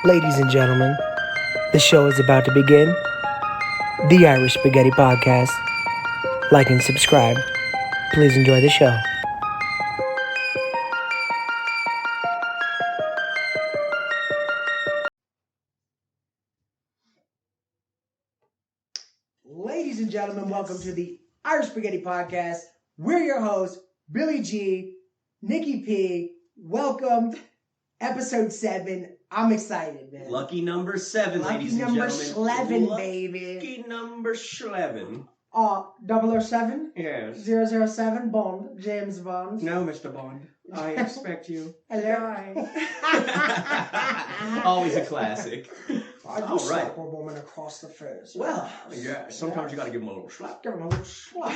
Ladies and gentlemen, the show is about to begin. The Irish Spaghetti Podcast. Like and subscribe. Please enjoy the show. Ladies and gentlemen, welcome to the Irish Spaghetti Podcast. We're your hosts, Billy G, Nikki P. Welcome, episode 7. I'm excited, man. Lucky number 7, ladies and gentlemen. Lucky number 11, baby. Lucky number 11. 007? Yes. 007, Bond, James Bond. No, Mr. Bond. I expect you. Hello. Always a classic. I just slap a woman across the face. Well, yeah, sometimes you gotta give them a little slap. Give him a little slap.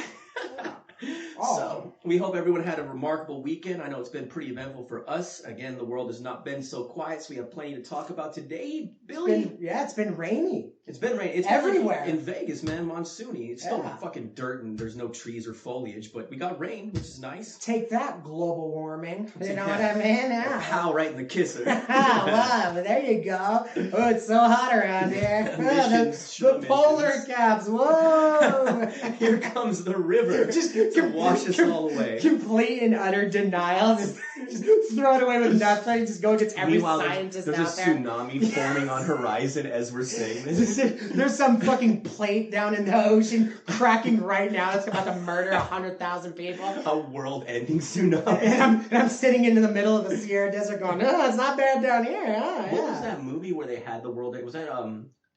So, we hope everyone had a remarkable weekend. I know it's been pretty eventful for us. Again, the world has not been so quiet, so we have plenty to talk about today. Billy? It's been rainy. It's been rainy. It's everywhere. In Vegas, man, monsoony. It's still fucking dirt and there's no trees or foliage, but we got rain, which is nice. Take that, global warming. You know what I mean? Yeah. Pow right in the kisser. Wow, there you go. Oh, it's so hot around here. The polar caps. Whoa. Here comes the river. Just to wash us all away. Complete and utter denial. Just throw it away with nothing. Just go against every scientist out there. There's a tsunami forming on horizon as we're saying this. There's some fucking plate down in the ocean cracking right now that's about to murder 100,000 people. A world-ending tsunami. And I'm sitting in the middle of the Sierra Desert going, oh, it's not bad down here. What was that movie where they had the world? Was that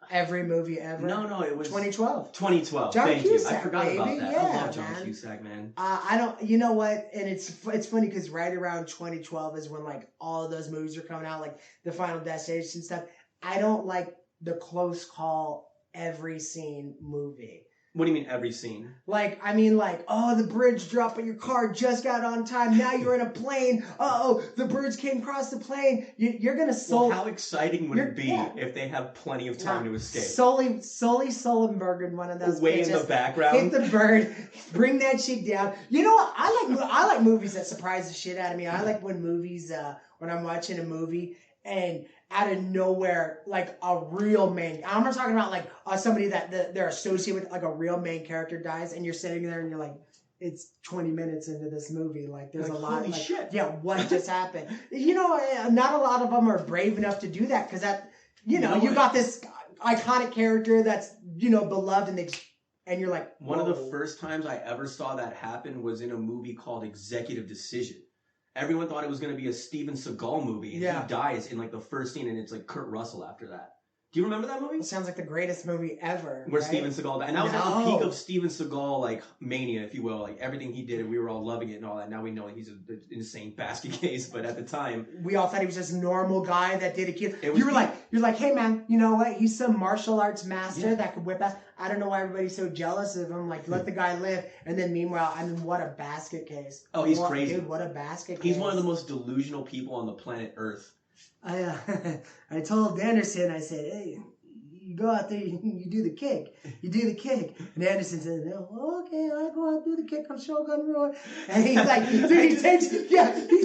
Every movie ever? No, it was 2012. 2012. John Thank Cusack, you. I forgot baby. about that. Yeah, I love John man. Cusack, man. I don't. You know what? And it's funny because right around 2012 is when like all of those movies are coming out, like the Final Destination stuff. I don't like the close call every scene movie. What do you mean every scene? Like, oh, the bridge dropped, but your car just got on time. Now you're in a plane. Uh-oh, the birds came across the plane. You're going to Well, how exciting would it be if they have plenty of time to escape? Sully Sullenberg in one of those way bitches, in the background. Hit the bird, bring that shit down. You know what? I like movies that surprise the shit out of me. I like when movies, when I'm watching a movie and out of nowhere, like a real main. I'm not talking about like somebody that they're associated with, like a real main character dies, and you're sitting there and you're like, it's 20 minutes into this movie. Like there's like, a lot. Holy shit! Yeah, what just happened? You know, not a lot of them are brave enough to do that because that, you got this iconic character that's beloved, and you're like, whoa. One of the first times I ever saw that happen was in a movie called Executive Decision. Everyone thought it was going to be a Steven Seagal movie, and he dies in like the first scene, and it's like Kurt Russell after that. Do you remember that movie? It sounds like the greatest movie ever. Where Steven Seagal died. And that was at the peak of Steven Seagal, like, mania, if you will. Like, everything he did, and we were all loving it and all that. Now we know he's an insane basket case, but at the time... We all thought he was just a normal guy that did a kid. You're like, hey, man, you know what? He's some martial arts master that could whip ass. I don't know why everybody's so jealous of him. Like, let the guy live. And then meanwhile, what a basket case. Oh, he's crazy. Dude, what a basket case. He's one of the most delusional people on the planet Earth. I told Anderson, I said, hey... You go out there, you do the kick. You do the kick. And Anderson says, oh, okay, I go out do the kick on Shogun Roy. And he's like, dude, he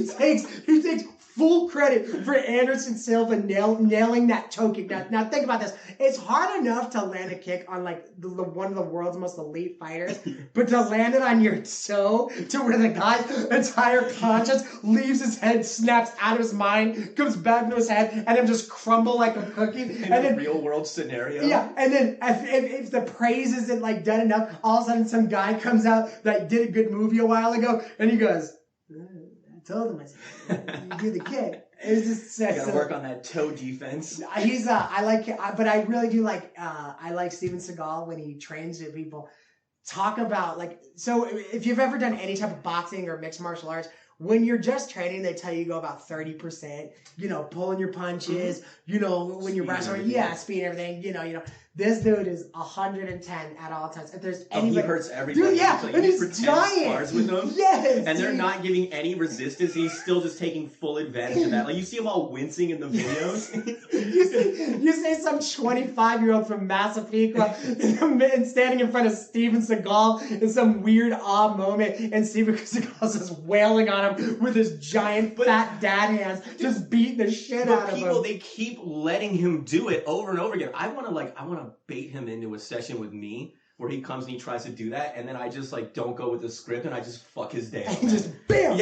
takes full credit for Anderson Silva nailing that toe kick. Now think about this. It's hard enough to land a kick on like one of the world's most elite fighters, but to land it on your toe to where the guy's entire conscience leaves his head, snaps out of his mind, comes back into his head, and then just crumble like a cookie. In a real world scenario. Yeah, and then if the praise isn't like done enough, all of a sudden some guy comes out that did a good movie a while ago, and he goes, I told him, I said, you do the kick. It's just you gotta work on that toe defense. But I really do like, I like Steven Seagal when he trains people. Talk about so if you've ever done any type of boxing or mixed martial arts, when you're just training, they tell you go about 30%, pulling your punches, when you're wrestling, speed and everything, This dude is 110 at all times. If there's anybody, he hurts everybody. Dude, yeah, like, and he he's giant. Spars with them. Yes, and they're not giving any resistance. He's still just taking full advantage of that. Like you see him all wincing in the videos. you say some 25-year-old from Massapequa and standing in front of Steven Seagal in some weird odd moment, and Steven Seagal's just wailing on him with his giant fat dad hands, just beating the shit out of him. They keep letting him do it over and over again. I want to bait him into a session with me where he comes and he tries to do that, and then I just like don't go with the script and I just fuck his day up. And just bam.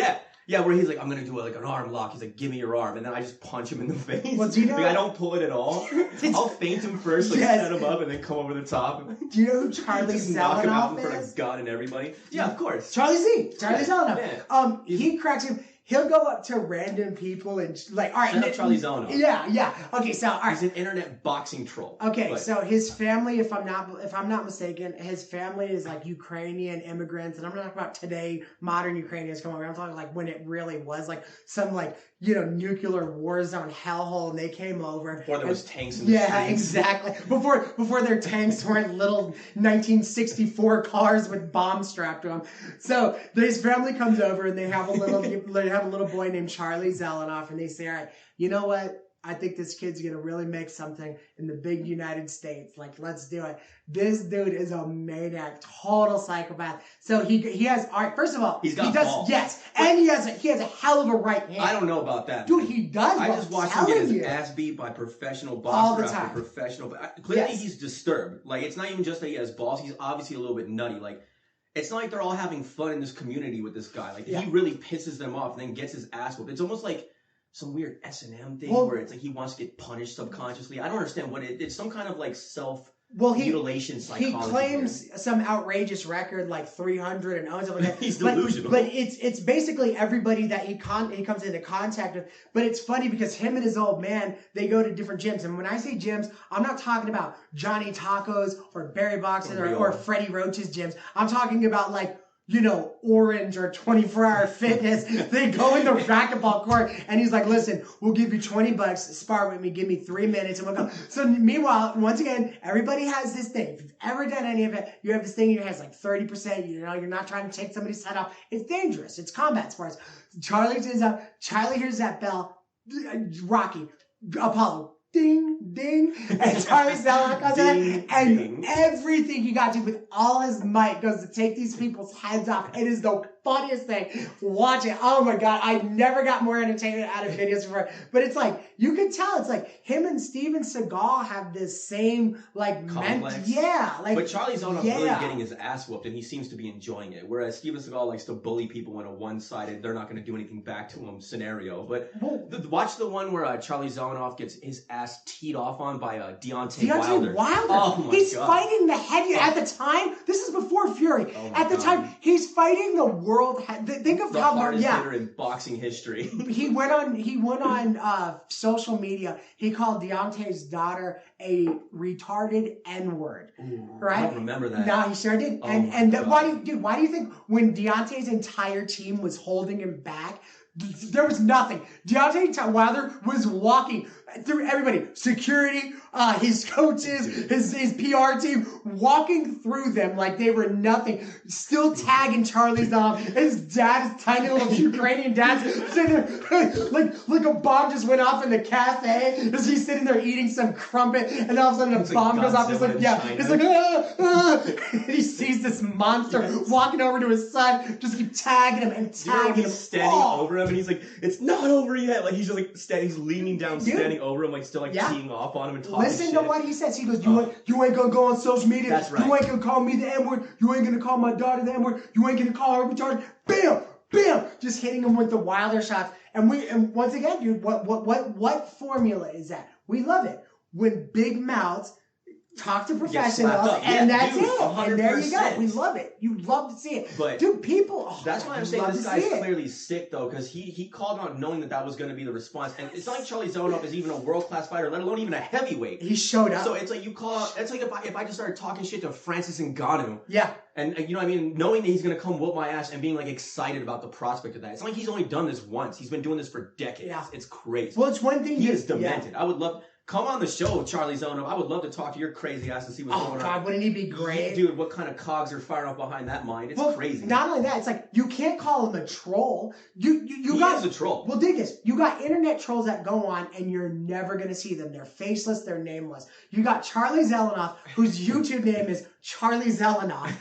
Yeah, where he's like, I'm gonna do like an arm lock. He's like, give me your arm, and then I just punch him in the face. Well, do you know? Like, I don't pull it at all. I'll feint him first, like set him up, and then come over the top. Do you know who Charlie just knock him out Zelenof in front is? of God and everybody. Yeah, of course. Charlie Zelenof. Yeah. He cracks him. He'll go up to random people and like, all right. Shout out Charlie Zelenof. Yeah. Okay, so all right. He's an internet boxing troll. Okay, so his family, if I'm not mistaken, his family is like Ukrainian immigrants, and I'm not talking about today modern Ukrainians come over. I'm talking like when it really was like some like nuclear war zone hellhole, and they came over. Before there was tanks in the streets. Yeah, exactly. Before their tanks weren't little 1964 cars with bombs strapped to them. So his family comes over and they have a little boy named Charlie Zelenof, and they say, all right, you know what? I think this kid's going to really make something in the big United States. Like, let's do it. This dude is a maniac, total psychopath. So he has, all right, first of all, he does, balls. Yes, and he has a hell of a right hand. I don't know about that. Dude, man. he does. I just watched him get his ass beat by professional boxer after professional. Clearly, he's disturbed. Like, it's not even just that he has balls. He's obviously a little bit nutty. Like, it's not like they're all having fun in this community with this guy. Like, he really pisses them off and then gets his ass whooped. It's almost like some weird S&M thing where it's like he wants to get punished subconsciously. I don't understand what it's some kind of like mutilation psychology. He claims some outrageous record like 300 and stuff like that. He's delusional. But it's basically everybody that he comes into contact with. But it's funny because him and his old man, they go to different gyms. And when I say gyms, I'm not talking about Johnny Tacos or Barry Boxing or Freddie Roach's gyms. I'm talking about like, Orange or 24-Hour Fitness. They go in the racquetball court, and he's like, listen, we'll give you $20, spar with me, give me 3 minutes, and we'll go. So meanwhile, once again, everybody has this thing. If you've ever done any of it, you have this thing in your head, it's like 30%, you're not trying to take somebody's head off. It's dangerous. It's combat sports. Charlie hears that bell, Rocky, Apollo, ding, ding, and Charlie Zelenof comes in, and everything he got to with all his might goes to take these people's heads off. It is the funniest thing. Watch it. Oh my God, I never got more entertainment out of videos before. But it's like, you can tell, it's like him and Steven Seagal have this same like complex. But Charlie Zelenof really getting his ass whooped, and he seems to be enjoying it. Whereas Steven Seagal likes to bully people in a one-sided, they're not going to do anything back to him scenario. But watch the one where Charlie Zelenof gets his ass teed off on by Deontay Wilder. Oh my he's God. Fighting the heavy at the time. This is before Fury. At the time, he's fighting the world. Think of the how hardest hitter in boxing history. He went on social media. He called Deontay's daughter a retarded N-word. Right? I don't remember that. No, he sure did. Why do you think when Deontay's entire team was holding him back, there was nothing. Deontay Wilder was walking through everybody, security, his coaches, his PR team, walking through them like they were nothing, still tagging Charlie's dog. His dad, his tiny little Ukrainian dad, sitting there like a bomb just went off in the cafe as he's sitting there eating some crumpet, and all of a sudden a bomb goes off. He's like, he's like, and he sees this monster walking over to his son, just keep tagging him and tagging him. He's standing over him, and he's like, it's not over yet. Like he's just like he's leaning down, standing over him, like still like teeing off on him and talking Listen shit. to what he says. He goes, you ain't gonna go on social media. That's right. You ain't gonna call me the N-word. You ain't gonna call my daughter the N-word. You ain't gonna call her retarded. Bam! Bam! Just hitting him with the Wilder shots. And once again, dude, what formula is that? We love it. When big mouths talk to professionals, and that's it. 100%. And there you go. We love it. You love to see it. But dude, people. That's why I'm saying this guy's clearly sick, though, because he called out knowing that was going to be the response. And it's not like Charlie Zelenof is even a world-class fighter, let alone even a heavyweight. He showed up. So it's like you call out. It's like if I just started talking shit to Francis Ngannou. Yeah. And you know what I mean? Knowing that he's going to come whoop my ass and being like excited about the prospect of that. It's not like he's only done this once. He's been doing this for decades. Yeah. It's crazy. Well, it's one thing. He is demented. I would love... Come on the show, Charlie Zelenof. I would love to talk to your crazy ass and see what's going on. Oh, God, wouldn't he be great? Dude, what kind of cogs are firing up behind that mind? It's crazy. Not only that, it's like, you can't call him a troll. He is a troll. Well, dig this. You got internet trolls that go on, and you're never going to see them. They're faceless. They're nameless. You got Charlie Zelenof, whose YouTube name is Charlie Zelenof.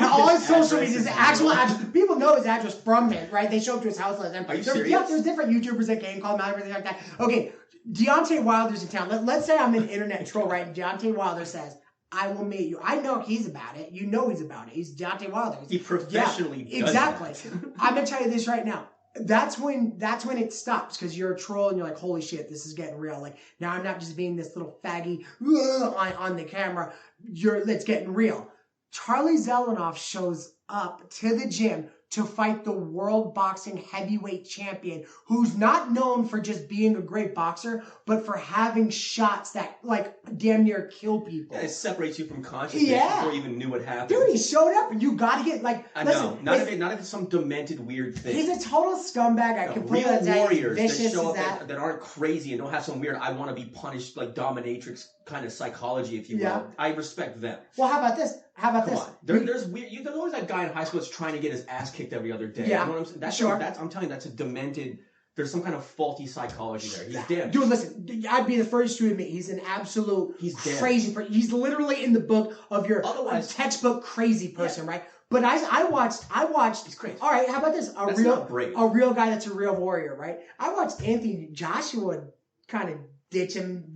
All his social media, his actual address. People know his address from him, right? They show up to his house. Are you serious? Yeah, there's different YouTubers that came, call him out, everything like that. Okay. Deontay Wilder's in town. Let's say I'm an internet troll, right? Deontay Wilder says, I will meet you. I know he's about it. You know he's about it. He's Deontay Wilder. He professionally does exactly. That. I'm going to tell you this right now. That's when it stops, because you're a troll and you're like, holy shit, this is getting real. Like, now I'm not just being this little faggy on the camera. It's getting real. Charlie Zelenof shows up to the gym to fight the world boxing heavyweight champion, who's not known for just being a great boxer, but for having shots that, like, damn near kill people. Yeah, it separates you from consciousness before you even knew what happened. Dude, he showed up, and you gotta get, like, I know. Not if it's some demented, weird thing. He's a total scumbag. I completely real warriors that show up that aren't crazy and don't have some weird, I want to be punished, like, dominatrix kind of psychology, if you will. Yeah. I respect them. Well, how about this? Come on. There's weird. There's always that guy in high school that's trying to get his ass kicked every other day. Yeah. You know what I'm saying? I'm telling you, that's a demented. There's some kind of faulty psychology there. He's damn. Dude, listen, I'd be the first to admit he's an absolute crazy person. He's literally in the book of your textbook crazy person, right? But I watched. He's crazy. All right, how about this? A real guy that's a real warrior, right? I watched Anthony Joshua kind of ditch him,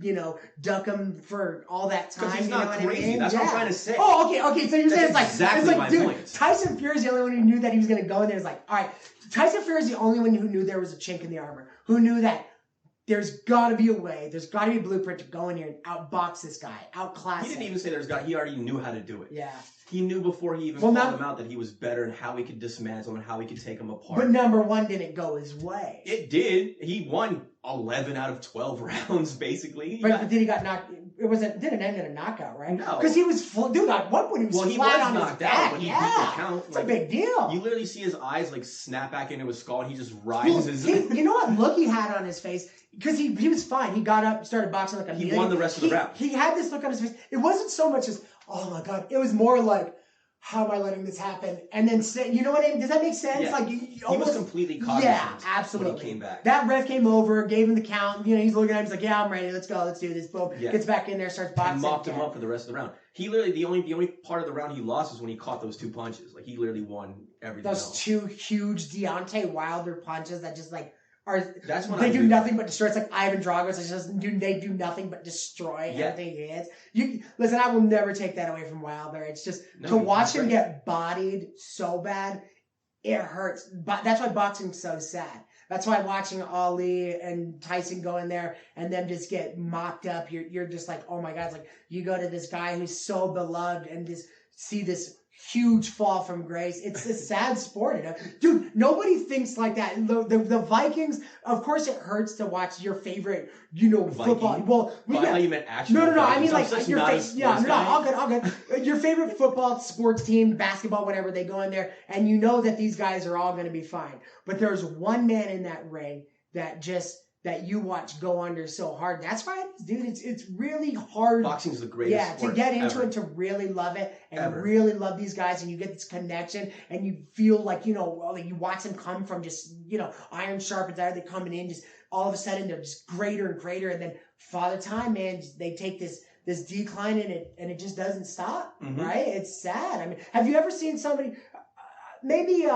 duck him for all that time. Because he's not crazy. I mean? That's what I'm trying to say. Oh, okay. So you're saying it's like exactly my point. Tyson Fury's the only one who knew that he was going to go in there. It's like, all right, Tyson Fury's the only one who knew there was a chink in the armor, who knew that there's got to be a way, there's got to be a blueprint to go in here and outbox this guy, outclass him. He didn't even say he already knew how to do it. Yeah. He knew before he even called him out that he was better and how he could dismantle him and how he could take him apart. But number one didn't go his way. It did. He won 11 out of 12 rounds, basically. But then he got knocked. Didn't end in a knockout, right? No. Because he was full. Dude, at one point he was flat on knocked his out, back. but he beat the count. It's a big deal. You literally see his eyes like snap back into his skull and he just rises. You know what look he had on his face? Because he was fine. He got up, started boxing like a He won the rest of the round. He had this look on his face. It wasn't so much as, oh my God. It was more like, how am I letting this happen? And then say, you know what I mean? Does that make sense? Yeah. Like he was completely cognizant. Yeah, absolutely. When he came back. That ref came over, gave him the count. He's looking at him. He's like, yeah, I'm ready. Let's go. Let's do this. Boom. Yeah. Gets back in there, starts boxing. And mopped him up for the rest of the round. He literally, the only part of the round he lost was when he caught those 2 punches. Like, he literally won everything Those else. 2 huge Deontay Wilder punches that just like That's when they do nothing but destroy. It's like Ivan Drago's. They do nothing but destroy everything he hits. Listen, I will never take that away from Wilder. It's just to watch him get bodied so bad, it hurts. But that's why boxing's so sad. That's why watching Ali and Tyson go in there and them just get mocked up, you're just like, oh my God. It's like you go to this guy who's so beloved and just see this huge fall from grace. It's a sad sport. Dude, nobody thinks like that. The Vikings, of course it hurts to watch your favorite, football. Well, I thought you meant actual No. I mean, like, your favorite. all good. Your favorite football, sports team, basketball, whatever, they go in there and you know that these guys are all going to be fine. But there's one man in that ring that you watch go under so hard. That's why, dude, it's really hard. Boxing's the greatest sport to get into ever. it, to really love it, and really love these guys, and you get this connection, and you feel like, you watch them come from just, iron sharpens iron, they're coming in, just all of a sudden they're just greater and greater, and then Father Time, man, they take this decline in it, and it just doesn't stop, right? It's sad. I mean, have you ever seen somebody, maybe,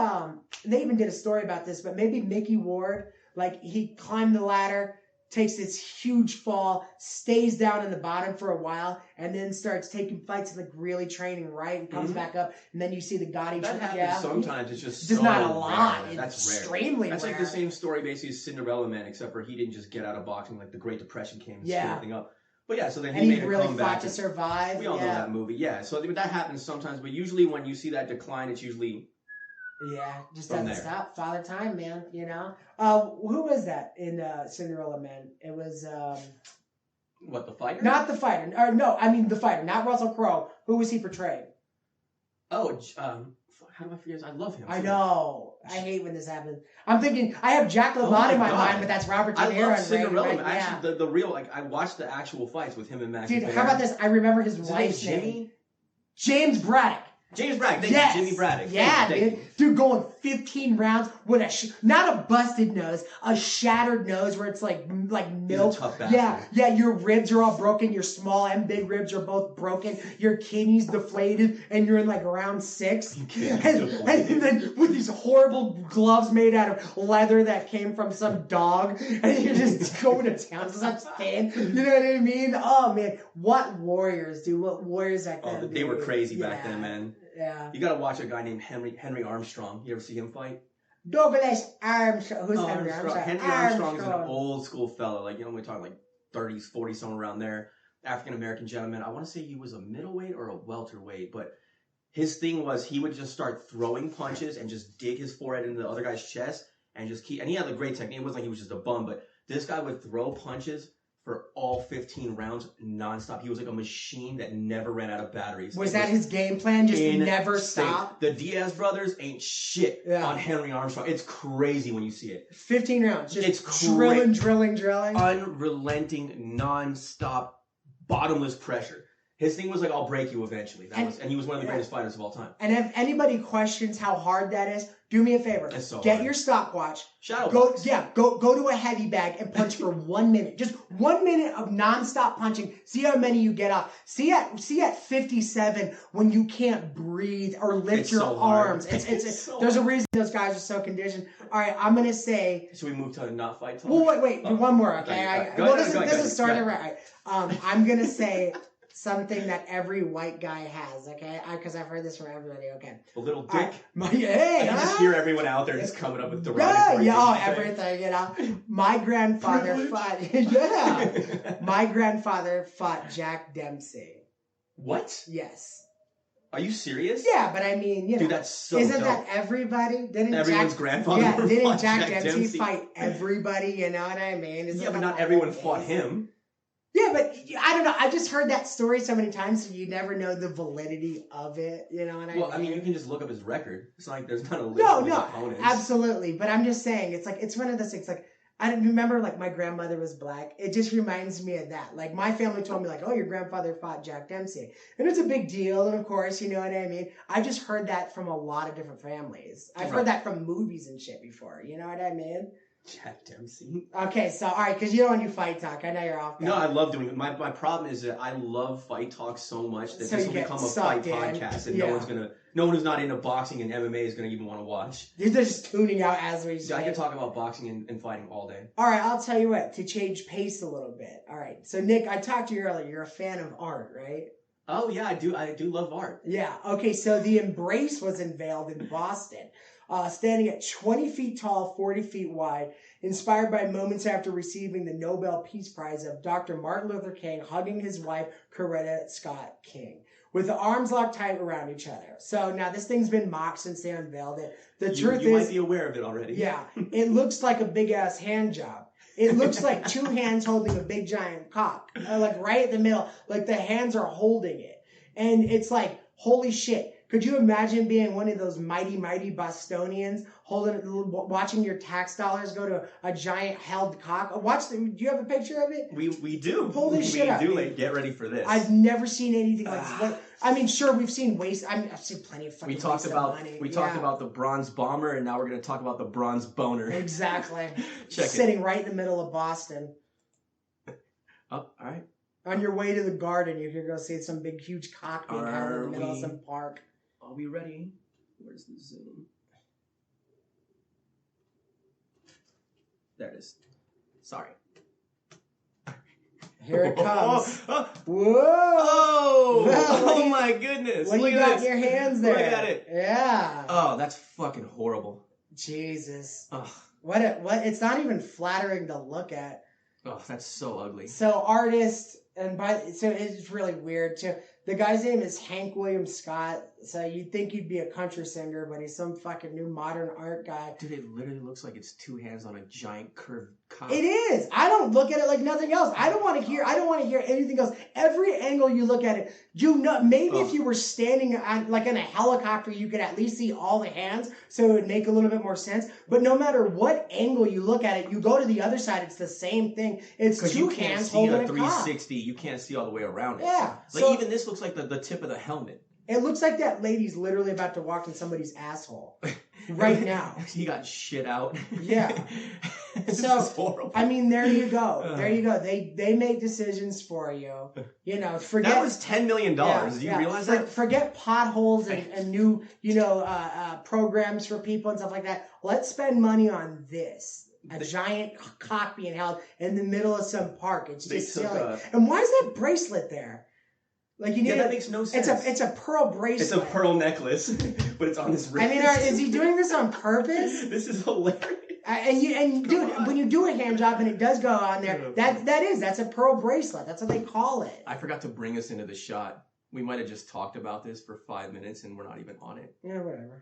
they even did a story about this, but maybe Mickey Ward, like, he climbed the ladder, takes this huge fall, stays down in the bottom for a while, and then starts taking fights and, like, really training right, and comes back up, and then you see the gaudy... That happens sometimes. It's just not a lot. Rare. That's rare. Extremely That's rare. like the same story, basically, as Cinderella Man, except for he didn't just get out of boxing, like, the Great Depression came and screwed everything up. But yeah, so then he made a really comeback. Fought to survive. We all know that movie. Yeah, so that happens sometimes, but usually when you see that decline, it's usually... Yeah, just doesn't stop. Father Time, man, Who was that in Cinderella Man? It was... What, the fighter? Not the fighter. Or no, I mean the fighter. Not Russell Crowe. Who was he portraying? Oh, how do I forget? I love him. I know. I hate when this happens. I'm thinking I have Jack LaMotta in my mind, but that's Robert De Niro. I love Cinderella. Right? Actually, the real I watched the actual fights with him and Max. Dude, how about this? I remember his wife's name. James Braddock. James Braddock, thank you, Jimmy Braddock. Yeah, dude, going 15 rounds with not a busted nose, a shattered nose where it's like milk. He's a tough bastard. Yeah, your ribs are all broken, your small and big ribs are both broken, your kidneys deflated, and you're in like round 6. And then with these horrible gloves made out of leather that came from some dog, and you're just going to town to such pain. You know what I mean? Oh man, what warriors, dude? What warriors back then? Oh, they were crazy back then, man. Yeah. You gotta watch a guy named Henry Armstrong. You ever see him fight? Douglas Armstrong. Who's Henry Armstrong? Henry Armstrong is an old school fella. Like, we're talking like 30s, 40s, somewhere around there. African American gentleman. I want to say he was a middleweight or a welterweight, but his thing was he would just start throwing punches and just dig his forehead into the other guy's chest and just keep. And he had a great technique. It wasn't like he was just a bum, but this guy would throw punches for all 15 rounds nonstop. He was like a machine that never ran out of batteries. Was that his game plan? Just never stop? The Diaz brothers ain't shit on Henry Armstrong. It's crazy when you see it. 15 rounds. Just it's drilling. Unrelenting, nonstop, bottomless pressure. His thing was like, I'll break you eventually. And he was one of the greatest fighters of all time. And if anybody questions how hard that is, do me a favor. Get your stopwatch. Go to a heavy bag and punch for 1 minute. Just 1 minute of nonstop punching. See how many you get off. See at 57 when you can't breathe or lift your arms. There's a reason those guys are so conditioned. All right, I'm gonna say. Should we move to a not fight talk? Well, wait. One more, okay? This is starting right. I'm gonna say something that every white guy has, okay? Because I've heard this from everybody, okay? A little dick. I can just hear everyone out there just coming up with derogatory everything, you know? My grandfather fought, my grandfather fought Jack Dempsey. What? Yes. Are you serious? Yeah, but I mean, you know. Dude, that's so Isn't dope. That everybody? Everyone's grandfather didn't Jack Dempsey fight everybody, you know what I mean? But not everyone fought him. Yeah, but I don't know. I just heard that story so many times, so you never know the validity of it. You know what I mean? Well, I mean, you can just look up his record. It's not like there's not a list of his opponents. Absolutely. But I'm just saying, it's one of those things. Like, I remember, like, my grandmother was black. It just reminds me of that. Like, my family told me, like, oh, your grandfather fought Jack Dempsey. And it's a big deal, and of course, you know what I mean? I just heard that from a lot of different families. I've heard that from movies and shit before. You know what I mean? Jack Dempsey. Okay, so all right, because you don't want to do fight talk. I know you're off. No, I love doing it. My problem is that I love fight talk so much that this will become a fight podcast, and no one who's not into boxing and MMA is gonna even want to watch. They're just tuning out as we say. I can talk about boxing and fighting all day. All right, I'll tell you what. To change pace a little bit. All right, so Nick, I talked to you earlier. You're a fan of art, right? Oh yeah, I do. I do love art. Yeah. Okay, so the Embrace was unveiled in Boston. Standing at 20 feet tall, 40 feet wide, inspired by moments after receiving the Nobel Peace Prize of Dr. Martin Luther King hugging his wife, Coretta Scott King, with the arms locked tight around each other. So now this thing's been mocked since they unveiled it. The truth is... You might be aware of it already. Yeah. It looks like a big-ass hand job. It looks like two hands holding a big giant cock. Like right in the middle. Like the hands are holding it. And it's like, holy shit. Could you imagine being one of those mighty Bostonians, watching your tax dollars go to a giant held cock? Do you have a picture of it? We do. Holy shit! We do. Like, get ready for this. I've never seen anything like this. I mean, sure, we've seen waste. I've seen plenty of fucking waste of money. We talked about the bronze bomber, and now we're going to talk about the bronze boner. Exactly. Sitting right in the middle of Boston. Oh, all right. On your way to the garden, you're going to go see some big, huge cock being held in the middle of some park. Are we ready? Where's the zoom? There it is. Sorry. Here it comes. Whoa! Oh my goodness! What you got in your hands there? Look at it. Yeah. Oh, that's fucking horrible. Jesus. Ugh. What? It's not even flattering to look at. Oh, that's so ugly. So artist, so it's really weird too. The guy's name is Hank William Scott. So you'd think he'd be a country singer, but he's some fucking new modern art guy. Dude, it literally looks like it's two hands on a giant curved cop. It is. I don't look at it like nothing else. I don't want to hear anything else. Every angle you look at it, maybe if you were standing on, like in a helicopter, you could at least see all the hands, so it would make a little bit more sense. But no matter what angle you look at it, you go to the other side, it's the same thing. It's two hands holding a 360. You can't see all the way around it. Yeah. Like even this looks like the tip of the helmet. It looks like that lady's literally about to walk in somebody's asshole right now. He got shit out. Yeah. So horrible. I mean, there you go. There you go. They make decisions for you. You know, forget that was $10 million. Do you realize that? Forget potholes and new programs for people and stuff like that. Let's spend money on this. A giant cock being held in the middle of some park. It's just silly. And why is that bracelet there? Like that makes no sense. It's a pearl bracelet. It's a pearl necklace, but it's on this wrist. I mean, is he doing this on purpose? This is hilarious. And dude, when you do a hand job and it does go on there, that's a pearl bracelet. That's what they call it. I forgot to bring us into the shot. We might have just talked about this for 5 minutes and we're not even on it. Yeah, whatever.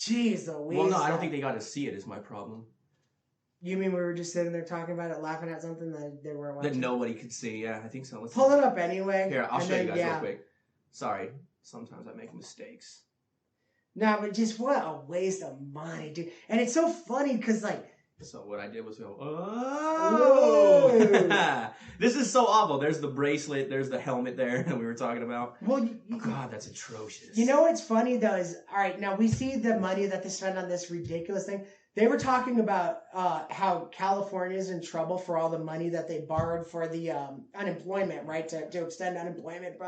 Jeez Louise. Well, no, I don't think they got to see it is my problem. You mean we were just sitting there talking about it, laughing at something that they weren't watching? That nobody could see. Yeah, I think so. Let's pull it up anyway. Here, I'll show you guys real quick. Sorry, sometimes I make mistakes. No, but just what a waste of money, dude. And it's so funny because, like... So what I did was go, oh! This is so awful. There's the bracelet. There's the helmet there that we were talking about. Well, God, that's atrocious. You know what's funny, though, is... All right, now we see the money that they spend on this ridiculous thing. They were talking about how California's in trouble for all the money that they borrowed for the unemployment, right? To extend unemployment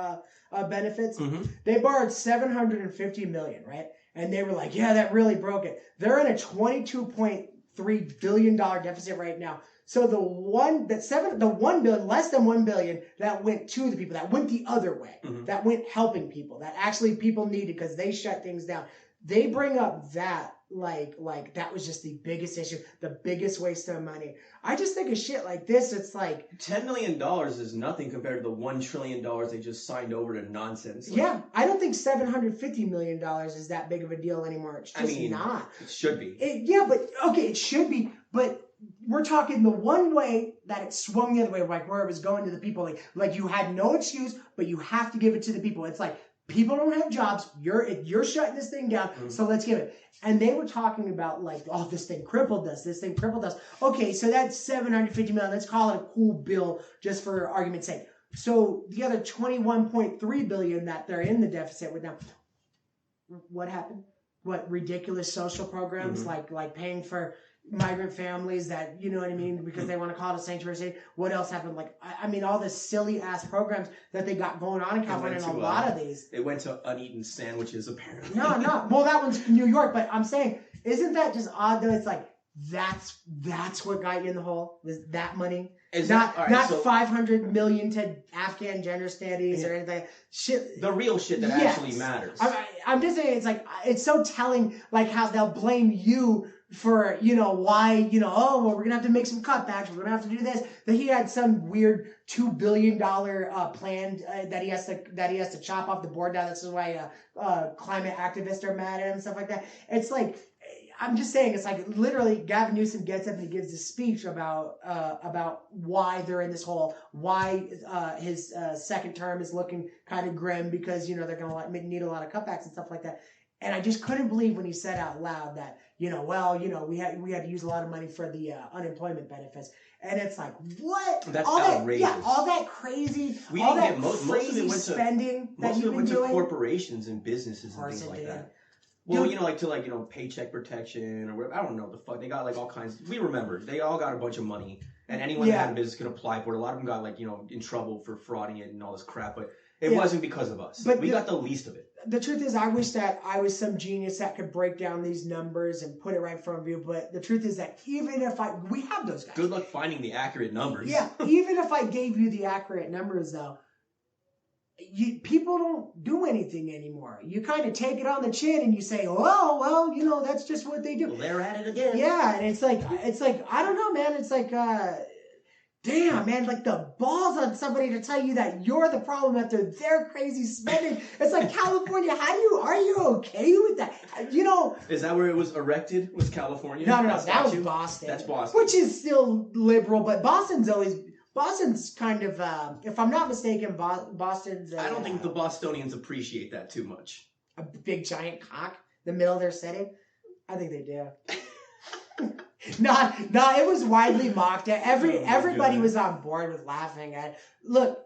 benefits. Mm-hmm. They borrowed $750 million, right? And they were like, yeah, that really broke it. They're in a $22.3 billion deficit right now. So the $1 billion, less than $1 billion, that went to the people, that went the other way, mm-hmm. that went helping people, that actually people needed because they shut things down. They bring up that like that was just the biggest issue, the biggest waste of money. I just think of shit like this. It's like $10 million is nothing compared to the $1 trillion they just signed over to nonsense. Yeah, I don't think $750 million is that big of a deal anymore. It's just not. It should be. It should be. But we're talking the one way that it swung the other way, like where it was going to the people. Like you had no excuse, but you have to give it to the people. It's like, people don't have jobs. You're shutting this thing down, mm-hmm. so let's give it. And they were talking about like, oh, this thing crippled us. This thing crippled us. Okay, so that's $750 million. Let's call it a cool bill just for argument's sake. So the other $21.3 billion that they're in the deficit with now, what happened? What ridiculous social programs mm-hmm. like paying for migrant families that, you know what I mean, because they want to call it a sanctuary city. What else happened? Like, I mean, all this silly ass programs that they got going on in California, and a lot of these. It went to uneaten sandwiches, apparently. No. Well, that one's New York, but I'm saying, isn't that just odd though? It's like, that's what got you in the hole, was that money. Not $500 million to Afghan gender studies or anything. Shit. The real shit that actually matters. I'm just saying, it's like, it's so telling, like how they'll blame you for, why, oh, well, we're going to have to make some cutbacks. We're going to have to do this. That he had some weird $2 billion plan that he has to chop off the board now. This is why climate activists are mad at him and stuff like that. It's like, I'm just saying, it's like literally Gavin Newsom gets up and he gives a speech about why they're in this hole, why his second term is looking kind of grim because, they're going to need a lot of cutbacks and stuff like that. And I just couldn't believe when he said out loud that, we had to use a lot of money for the unemployment benefits. And it's like, what? That's outrageous. All that crazy, spending that you've been doing. Most of it went to corporations and businesses and things like that. Well, paycheck protection or whatever. I don't know the fuck. They got like all kinds. We remember they all got a bunch of money, and anyone that had a business could apply for it. A lot of them got in trouble for frauding it and all this crap, but it wasn't because of us. But we got the least of it. The truth is, I wish that I was some genius that could break down these numbers and put it right in front of you. But the truth is that even if we have those guys. Good luck finding the accurate numbers. Yeah, even if I gave you the accurate numbers, though, people don't do anything anymore. You kind of take it on the chin and you say, oh, well, that's just what they do. Well, they're at it again. Yeah, and it's like I don't know, man. It's like damn, man, like the balls on somebody to tell you that you're the problem after they're crazy spending. It's like, California, are you okay with that? You know. Is that where it was erected? Was California? No, that was Boston. That's Boston. Which is still liberal, but Boston's kind of, if I'm not mistaken, Boston's... I don't think the Bostonians appreciate that too much. A big giant cock in the middle of their setting? I think they do. No, it was widely mocked. Everybody was on board with laughing at it. Look,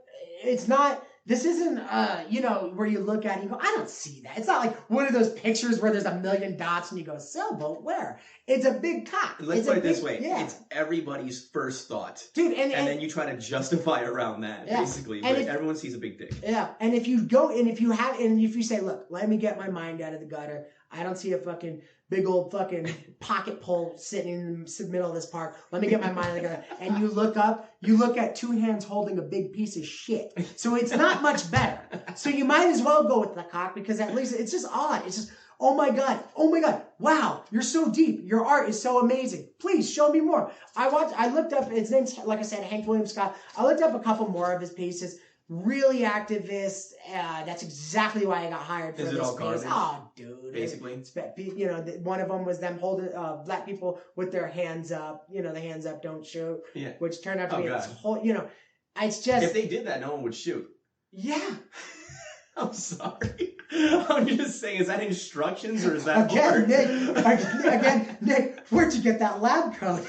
this isn't, where you look at it and you go, I don't see that. It's not like one of those pictures where there's a million dots and you go, sailboat, where? It's a big cock. Let's put it this way. Yeah. It's everybody's first thought. Dude, and then you try to justify around that, basically. But everyone sees a big dick. Yeah, and if you say, look, let me get my mind out of the gutter. I don't see a fucking big old fucking pocket pole sitting in the middle of this park. Let me get my mind together. And you look at two hands holding a big piece of shit. So it's not much better. So you might as well go with the cock because at least it's just odd. It's just, oh my God, wow, you're so deep. Your art is so amazing. Please show me more. I looked up, his name's, like I said, Hank William Scott. I looked up a couple more of his pieces. Really activist. That's exactly why I got hired for this. Is it all garbage? Oh, dude. Basically. One of them was them holding black people with their hands up. The hands up, don't shoot. Yeah. Which turned out to be its whole, it's just. If they did that, no one would shoot. Yeah. I'm sorry. I'm just saying, is that instructions or is that art? Nick, where'd you get that lab coat?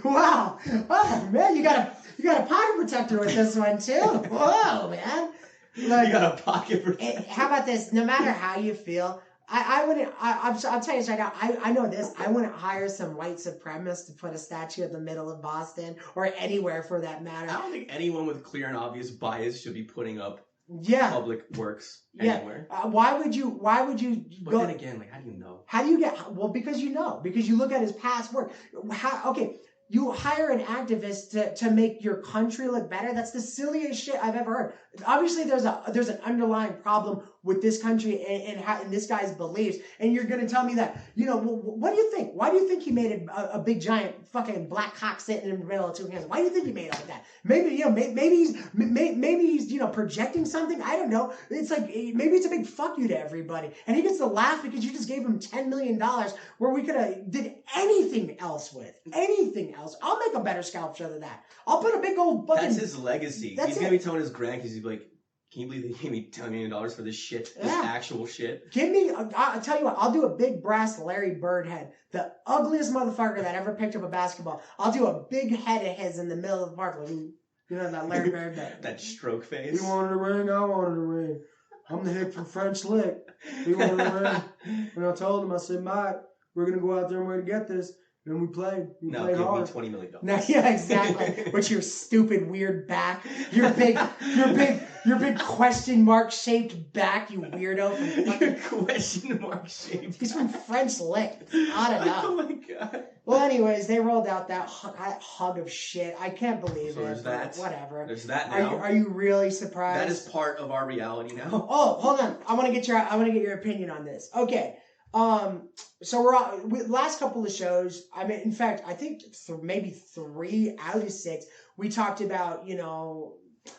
Wow. Oh, man, you got a pocket protector with this one, too. Whoa, man. Like, you got a pocket protector. How about this? No matter how you feel, I'll tell you right now, I know this. I wouldn't hire some white supremacist to put a statue in the middle of Boston or anywhere for that matter. I don't think anyone with clear and obvious bias should be putting up public works anywhere. Why would you but go? Then again, like, how do you know? How do you get? Well, because you look at his past work. You hire an activist to make your country look better. That's the silliest shit I've ever heard. Obviously, there's an underlying problem with this country and this guy's beliefs. And you're going to tell me that, what do you think? Why do you think he made a big giant fucking black cock sitting in the middle of two hands? Why do you think he made it like that? Maybe he's projecting something. I don't know. It's like, maybe it's a big fuck you to everybody. And he gets to laugh because you just gave him $10 million where we could have did anything else with. Anything else. I'll make a better sculpture than that. I'll put a big old fucking... That's his legacy. He's going to be telling his grandkids, he's like, can you believe they gave me $10 million for this shit? This actual shit? I'll tell you what, I'll do a big brass Larry Bird head. The ugliest motherfucker that ever picked up a basketball. I'll do a big head of his in the middle of the park. Like, that Larry Bird head. That stroke face. He wanted a ring, I wanted a ring. I'm the hick from French Lick. He wanted a ring. And I told him, I said, Mike, we're going to go out there and we're going to get this. And we played. Now give me $20 million. No, yeah, exactly. With your stupid weird back, your big question mark shaped back, you weirdo. Your question mark shaped. He's from French Lick. It's odd enough. Oh my God. Well, anyways, they rolled out that hug of shit. I can't believe it. There's that. Whatever. There's that now. Are you really surprised? That is part of our reality now. Oh, hold on. I want to get your opinion on this. Okay. So last couple of shows, I mean, in fact, I think maybe 3 out of 6, we talked about,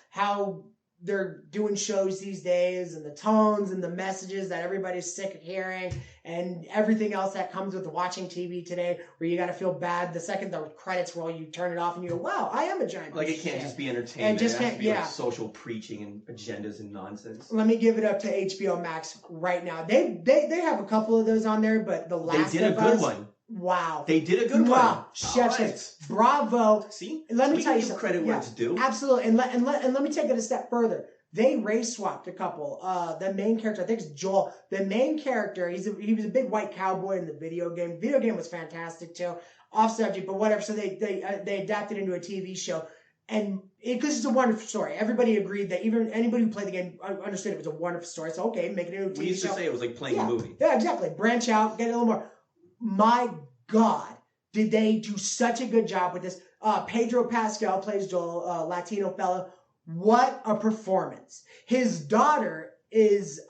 how they're doing shows these days and the tones and the messages that everybody's sick of hearing and everything else that comes with watching TV today where you got to feel bad. The second the credits roll, you turn it off and you go, wow, I am a giant Like it can't just be entertainment. It has to be like social preaching and agendas and nonsense. Let me give it up to HBO Max right now. They have a couple of those on there, but the Last They did a good one. Wow. They did a good one. Chef's bravo. See? Let me tell you something. Credit where it's due. Absolutely. And let me take it a step further. They race swapped a couple. The main character, I think it's Joel. The main character, he was a big white cowboy in the video game. The video game was fantastic too. Off subject, but whatever. So they adapted into a TV show. And because it's a wonderful story. Everybody agreed that even anybody who played the game understood it was a wonderful story. So okay, make it into a TV show. We used to say it was like playing a movie. Yeah, exactly. Branch out, get a little more. My God, did they do such a good job with this? Pedro Pascal plays Joel, Latino fellow. What a performance! His daughter is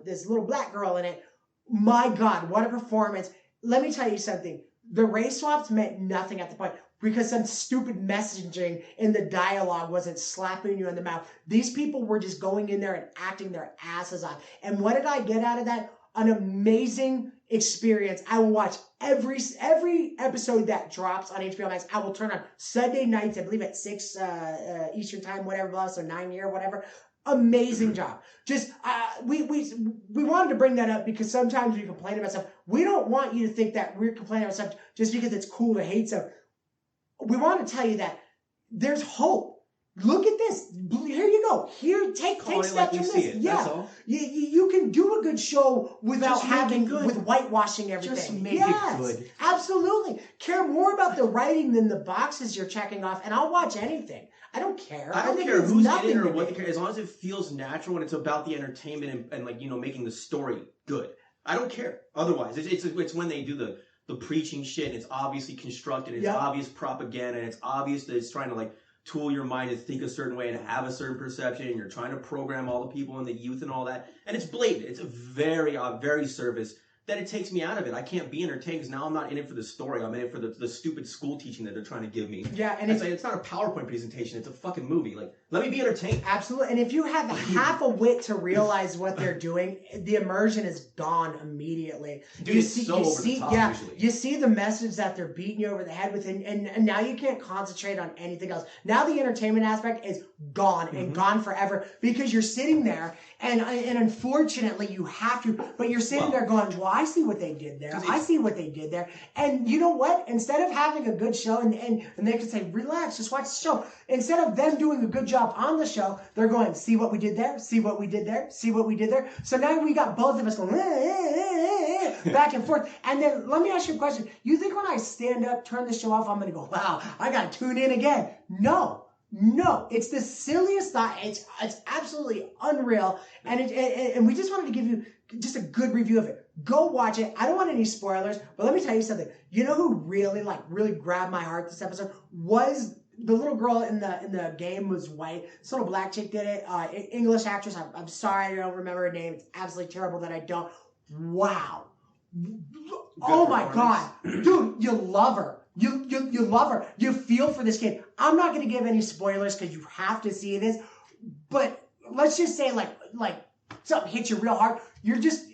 this little black girl in it. My God, what a performance! Let me tell you something. The race swaps meant nothing at the point because some stupid messaging in the dialogue wasn't slapping you in the mouth. These people were just going in there and acting their asses off. And what did I get out of that? An amazing experience. I will watch every episode that drops on HBO Max. I will turn on Sunday nights, I believe at 6 Eastern time, whatever, so 9 year, whatever. Amazing job. Just we wanted to bring that up because sometimes we complain about stuff. We don't want you to think that we're complaining about stuff just because it's cool to hate stuff. We want to tell you that there's hope. Look at this. Here you go. Here, take steps like from you this. see it. Yeah, That's all. You can do a good show without Just make having it good. with whitewashing everything. Just make it good. Absolutely. Care more about the writing than the boxes you're checking off, and I'll watch anything. I don't care. I don't think care it's who's in nothing it or to what me. they care, as long as it feels natural and it's about the entertainment and like, you know, making the story good. I don't care. Otherwise, it's when they do the preaching shit and it's obviously constructed, it's obvious propaganda, and it's obvious that it's trying to like tool your mind to think a certain way and have a certain perception, and you're trying to program all the people and the youth and all that, and it's blatant. It's a very surface that it takes me out of it. I can't be entertained because now I'm not in it for the story. I'm in it for the stupid school teaching that they're trying to give me. Yeah, and it's not a PowerPoint presentation. It's a fucking movie. Like, let me be entertained. Absolutely. And if you have half a wit to realize what they're doing, the immersion is gone immediately. Dude, it's so over the top usually. You see the message that they're beating you over the head with, and now you can't concentrate on anything else. Now the entertainment aspect is gone and gone forever because you're sitting there and unfortunately you have to, but you're sitting there going, well, I see what they did there. I see what they did there. And you know what? Instead of having a good show and they can say, relax, just watch the show. Instead of them doing a good job on the show, they're going, see what we did there? See what we did there? See what we did there? So now we got both of us going back and forth. And then let me ask you a question. You think when I stand up, turn the show off, I'm going to go, wow, I got to tune in again? No, it's the silliest thought. It's absolutely unreal. And we just wanted to give you just a good review of it. Go watch it. I don't want any spoilers, but let me tell you something. You know who really grabbed my heart this episode was the little girl in the game was white. This little black chick did it. English actress. I'm sorry I don't remember her name. It's absolutely terrible that I don't. Wow. Oh my God, dude, you love her. You love her. You feel for this kid. I'm not going to give any spoilers because you have to see this. But let's just say like something hits you real hard. You're just,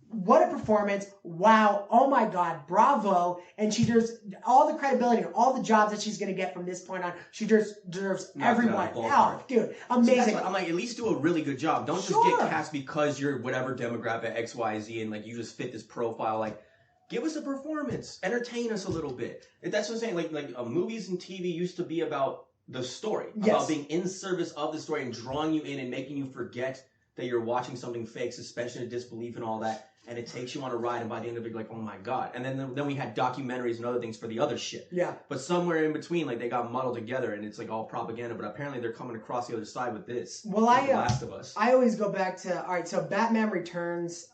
what a performance. Wow. Oh my God. Bravo. And she deserves all the credibility and all the jobs that she's going to get from this point on. She deserves everyone. Oh, dude. Amazing. I'm like, at least do a really good job. Don't just get cast because you're whatever demographic X, Y, Z, and like you just fit this profile. Like, give us a performance. Entertain us a little bit. That's what I'm saying. Like movies and TV used to be about the story. About being in service of the story and drawing you in and making you forget that you're watching something fake, suspension of disbelief and all that. And it takes you on a ride, and by the end of it, you're like, oh my God. And then we had documentaries and other things for the other shit. Yeah. But somewhere in between, like, they got muddled together, and it's like all propaganda. But apparently they're coming across the other side with this. Well, The Last of Us. I always go back to, all right, so Batman Returns.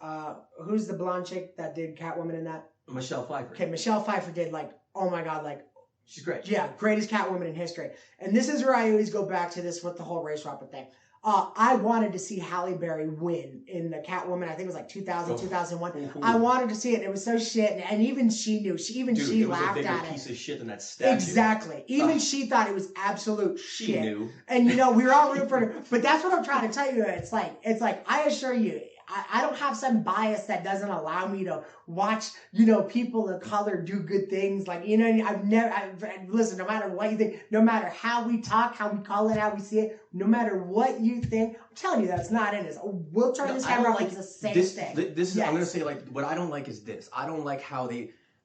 Who's the blonde chick that did Catwoman in that? Michelle Pfeiffer. Okay, Michelle Pfeiffer did, like, oh my God, like, she's great. Yeah, greatest Catwoman in history. And this is where I always go back to this with the whole race swapper thing. I wanted to see Halle Berry win in the Catwoman. I think it was like 2000, 2001. I wanted to see it. It was so shit. And even she knew. She laughed at it. It was a bigger piece of shit than that statue. Exactly. Even she thought it was absolute shit. She knew. And, you know, we were all rooting for her. But that's what I'm trying to tell you. It's like I assure you, I don't have some bias that doesn't allow me to watch, you know, people of color do good things. Like, you know, listen, no matter what you think, no matter how we talk, how we call it, how we see it, no matter what you think, I'm telling you that's not in this. We'll turn this camera off. It's the same thing. This is, I'm going to say, like, what I don't like is this. I don't like how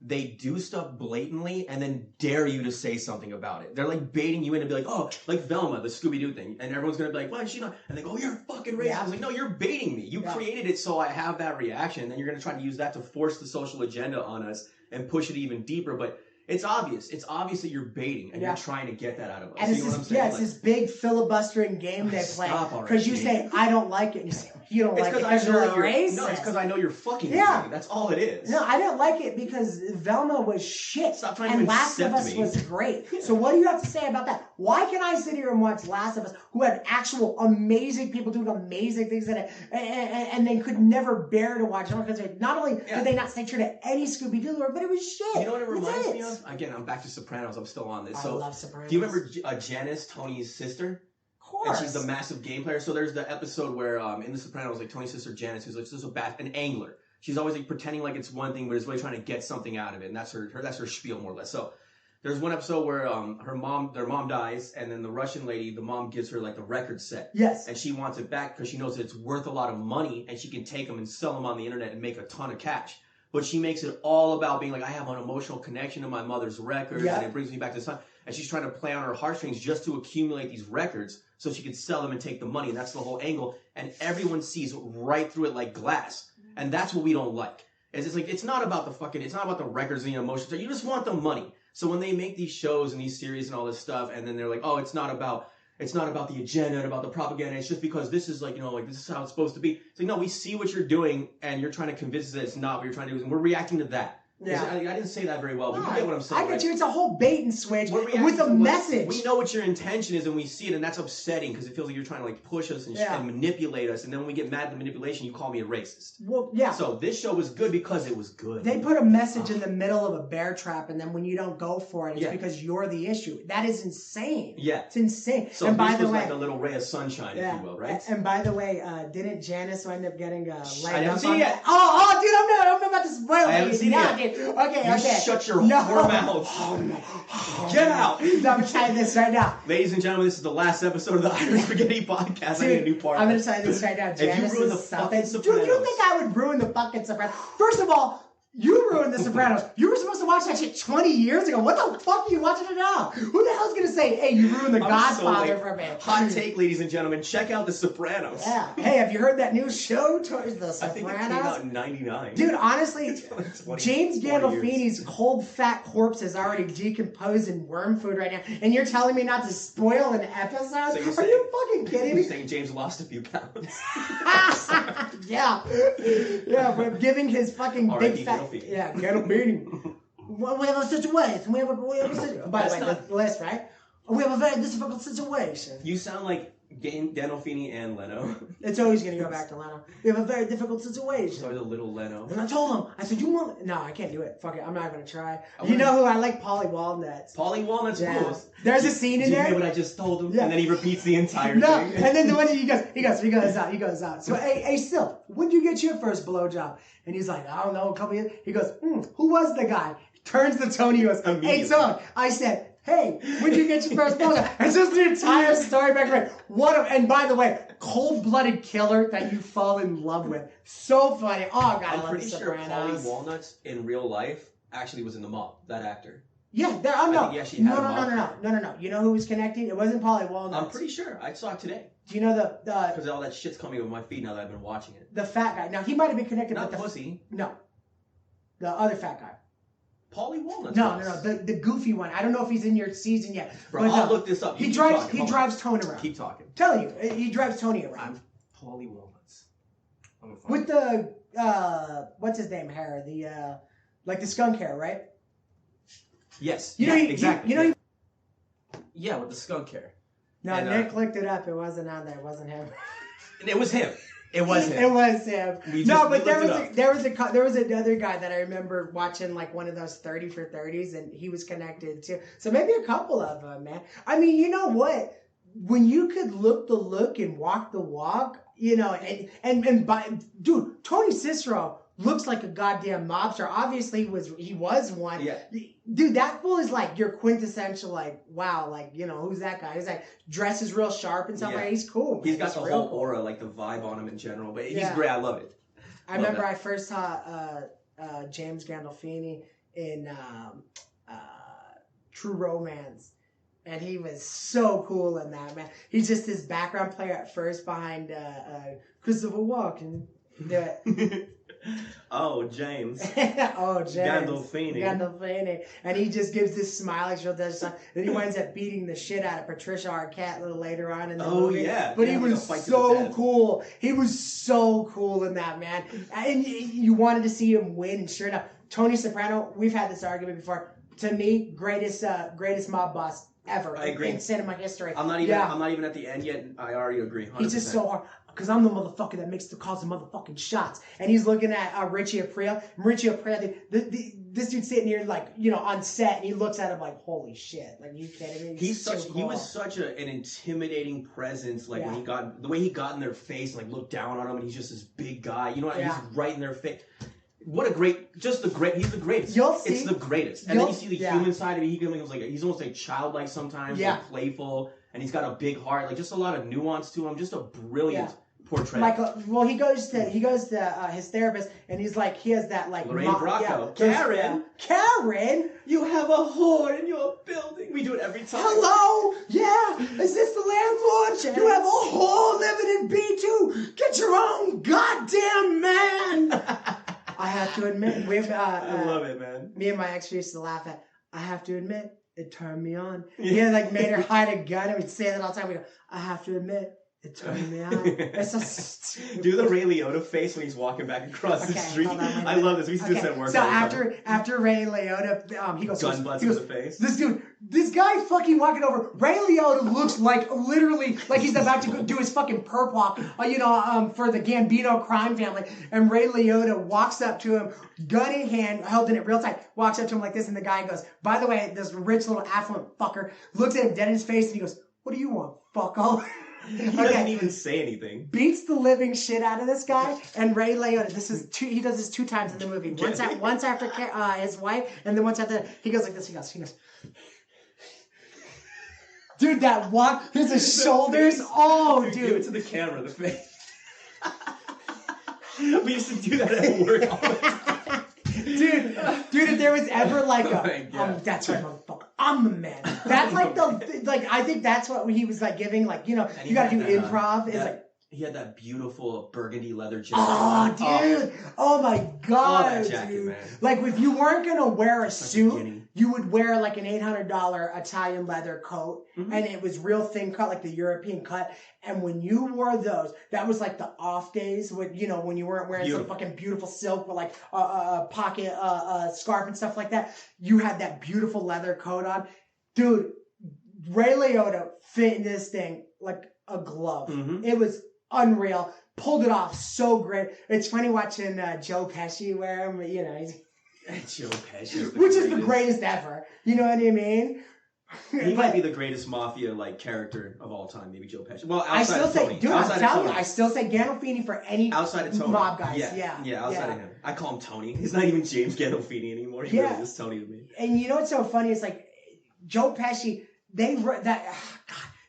they do stuff blatantly and then dare you to say something about it. They're like baiting you in to be like, oh, like Velma, the Scooby-Doo thing. And everyone's going to be like, why is she not? And they go, oh, you're fucking racist. I was like, no, you're baiting me. You created it so I have that reaction. And then you're going to try to use that to force the social agenda on us and push it even deeper. But it's obvious. It's obvious that you're baiting and you're trying to get that out of us. And you know what I'm saying? It's this big filibustering game they play. Stop already. Because you say, I don't like it. And you say, you don't like it because you're racist. No, it's because I know you're fucking with me. That's all it is. No, I didn't like it because Velma was shit. Stop trying and to Last of Us was great. So what do you have to say about that? Why can I sit here and watch Last of Us, who had actual amazing people doing amazing things in it, and they could never bear to watch it because not only did they not stay true to any Scooby-Doo lore, but it was shit. You know what it reminds me of? Again, I'm back to Sopranos. I'm still on this. I love Sopranos. Do you remember Janice, Tony's sister? Of course. And she's the massive game player. So there's the episode where in The Sopranos, like Tony's sister Janice, who's like just an angler. She's always like pretending like it's one thing, but is really trying to get something out of it, and that's her spiel more or less. So there's one episode where their mom dies, and then the Russian lady, the mom gives her like the record set. Yes. And she wants it back because she knows that it's worth a lot of money, and she can take them and sell them on the internet and make a ton of cash. But she makes it all about being like, I have an emotional connection to my mother's records, and it brings me back to this time. And she's trying to play on her heartstrings just to accumulate these records so she can sell them and take the money. And that's the whole angle. And everyone sees right through it like glass. And that's what we don't like. It's like, it's not about the records and the emotions. You just want the money. So when they make these shows and these series and all this stuff, and then they're like, oh, it's not about the agenda and about the propaganda. It's just because this is like, this is how it's supposed to be. It's like, no, we see what you're doing, and you're trying to convince us that it's not what you're trying to do, and we're reacting to that. Yeah. I didn't say that very well, but you get what I'm saying. I get you. It's a whole bait and switch with a message. We know what your intention is, and we see it, and that's upsetting because it feels like you're trying to like push us and manipulate us. And then when we get mad at the manipulation, you call me a racist. Well, yeah. So this show was good because it was good. They put a message in the middle of a bear trap, and then when you don't go for it, it's because you're the issue. That is insane. Yeah, it's insane. So and by the way, like a little ray of sunshine, if you will, right? And by the way, didn't Janice end up getting leg up? I haven't seen it yet. Oh, dude, I'm about to spoil it. I haven't seen it yet. Dude. Okay. Shut your whore mouth. Get out. I'm trying this right now. Ladies and gentlemen, this is the last episode of the Irish Spaghetti Podcast. Dude, I need a new part. I'm going to tell you this right now. If you ruin the fucking Sopranos. Dude, you think I would ruin the fucking Sopranos? First of all, you ruined The Sopranos. You were supposed to watch that shit 20 years ago. What the fuck are you watching it now? Who the hell's going to say, hey, you ruined The Godfather for me? Hot take, ladies and gentlemen. Check out The Sopranos. Yeah. Hey, have you heard that new show, The Sopranos? I think it came out in 99. Dude, honestly, James Gandolfini's cold, fat corpse is already decomposed in worm food right now. And you're telling me not to spoil an episode? So are you fucking kidding me? You're saying James lost a few pounds. Yeah, but giving his fucking big fat... Yeah, Gandolfini. We have a situation. We have a situation. By the way, the list, right? We have a very difficult situation. You sound like Gandolfini and Leno. It's always going to go back to Leno. We have a very difficult situation. So the little Leno. And I told him, I said, you want... No, I can't do it. Fuck it. I'm not going to try. You know who I like? Polly Walnuts. Polly Walnuts rules. There's a scene in there. Did you hear what I just told him? Yeah. And then he repeats the entire thing. And then the one he goes out. So, hey, Sil, when did you get your first blowjob? And he's like, I don't know, a couple years. He goes, who was the guy? Turns to Tony, he goes, hey, son. I said, hey, when did you get your first blowjob? It's just the entire story back there. And by the way, cold-blooded killer that you fall in love with. So funny. Oh, God, I love pretty sure Polly Walnuts in real life actually was in the mob, that actor. Yeah, no. You know who was connecting? It wasn't Polly Walnuts. I'm pretty sure. I saw it today. Do you know because all that shit's coming with my feed now that I've been watching it. The fat guy. Now, he might have been connected with the pussy. No. The other fat guy. Polly Walnuts. No. The goofy one. I don't know if he's in your season yet. Bro, I'll look this up. He drives Tony around. Keep talking. Tell you, he drives Tony around. Polly Walnuts. With the what's his name hair? The like the skunk hair, right? Yes. Exactly. Yeah, with the skunk hair. No, and, Nick looked it up. It wasn't on there. It wasn't him. It was him. It was him. It was him. There was another guy that I remember watching like one of those 30 for 30s, and he was connected too. So maybe a couple of them, man. I mean, you know what? When you could look the look and walk the walk, dude, Tony Cicero looks like a goddamn mobster. Obviously, he was one. Yeah. Dude, that fool is like your quintessential, like, wow, like, who's that guy? He's like, dresses real sharp and stuff. Like, he's cool. Man. He's got the whole aura, like the vibe on him in general. But he's great. I love it. I remember I first saw James Gandolfini in True Romance. And he was so cool in that, man. He's just his background player at first behind Christopher Walken. Oh, James. Oh, James. Gandolfini. And he just gives this smile like she'll touch son. Then he winds up beating the shit out of Patricia Arquette a little later on in the movie. Oh, yeah. But he was so cool. He was so cool in that, man. And you wanted to see him win. Sure enough, Tony Soprano, we've had this argument before. To me, greatest mob boss ever. I agree. In cinema history. I'm not even at the end yet. I already agree. 100%. He's just so hard. Because I'm the motherfucker that calls the motherfucking shots. And he's looking at Richie Aprile. Richie Aprile, this dude's sitting here on set, and he looks at him like, holy shit. Like, you kidding me? He was such an intimidating presence. Like, when the way he got in their face, like, looked down on him, and he's just this big guy. You know what? He's right in their face. What a he's the greatest. You'll see. It's the greatest. And then you see the human side of it. He's almost like childlike sometimes, like playful, and he's got a big heart, like just a lot of nuance to him. Just a brilliant portrait. Michael, well, he goes to his therapist, and he's like, he has that like Lorraine Bracco. Karen, you have a whore in your building. We do it every time. Hello, is this the landlord? You have a whore living in B2. Get your own goddamn man. I have to admit, I love it, man. Me and my ex used to laugh at. I have to admit, it turned me on. He had like made her hide a gun, and we'd say that all the time. We go, I have to admit, it turned me on. It's so stupid. Do the Ray Liotta face when he's walking back across the street. I love this. We used to do this at work. So after Ray Liotta, he goes gun butts in the face. This guy fucking walking over. Ray Liotta looks like literally like he's about to go do his fucking perp walk, for the Gambino crime family. And Ray Liotta walks up to him, gun in hand, held in it real tight, walks up to him like this, and the guy goes, by the way, this rich little affluent fucker looks at him dead in his face, and he goes, what do you want, fucko? He doesn't even say anything. Beats the living shit out of this guy, and Ray Liotta. He does this 2 times in the movie. Once after his wife, and then once after he goes like this. He goes. Dude, that walk, his shoulders. Oh, dude. Give it to the camera, the face. We used to do that at work all the time. Dude, if there was ever like that's right, motherfucker, I'm the man. That's like I think that's what he was like giving, like, you gotta do improv. He had that beautiful burgundy leather jacket. Oh, dude. Oh, my God. Oh, that jacket, dude. Man. Like, if you weren't going to wear a suit, you would wear like an $800 Italian leather coat. Mm-hmm. And it was real thin cut, like the European cut. And when you wore those, that was like the off days when you weren't wearing some fucking beautiful silk with like a pocket scarf and stuff like that. You had that beautiful leather coat on. Dude, Ray Liotta fit in this thing like a glove. Mm-hmm. It was unreal. Pulled it off so great. It's funny watching Joe Pesci wear him. He's Joe Pesci, which is the greatest ever. You know what I mean? He might be the greatest mafia character of all time. Maybe Joe Pesci. Well, I still say Gandolfini for any outside of Tony. Mob guys. Yeah, outside of him. I call him Tony. He's not even James Gandolfini anymore. He really is Tony to me. And you know what's so funny? It's like Joe Pesci.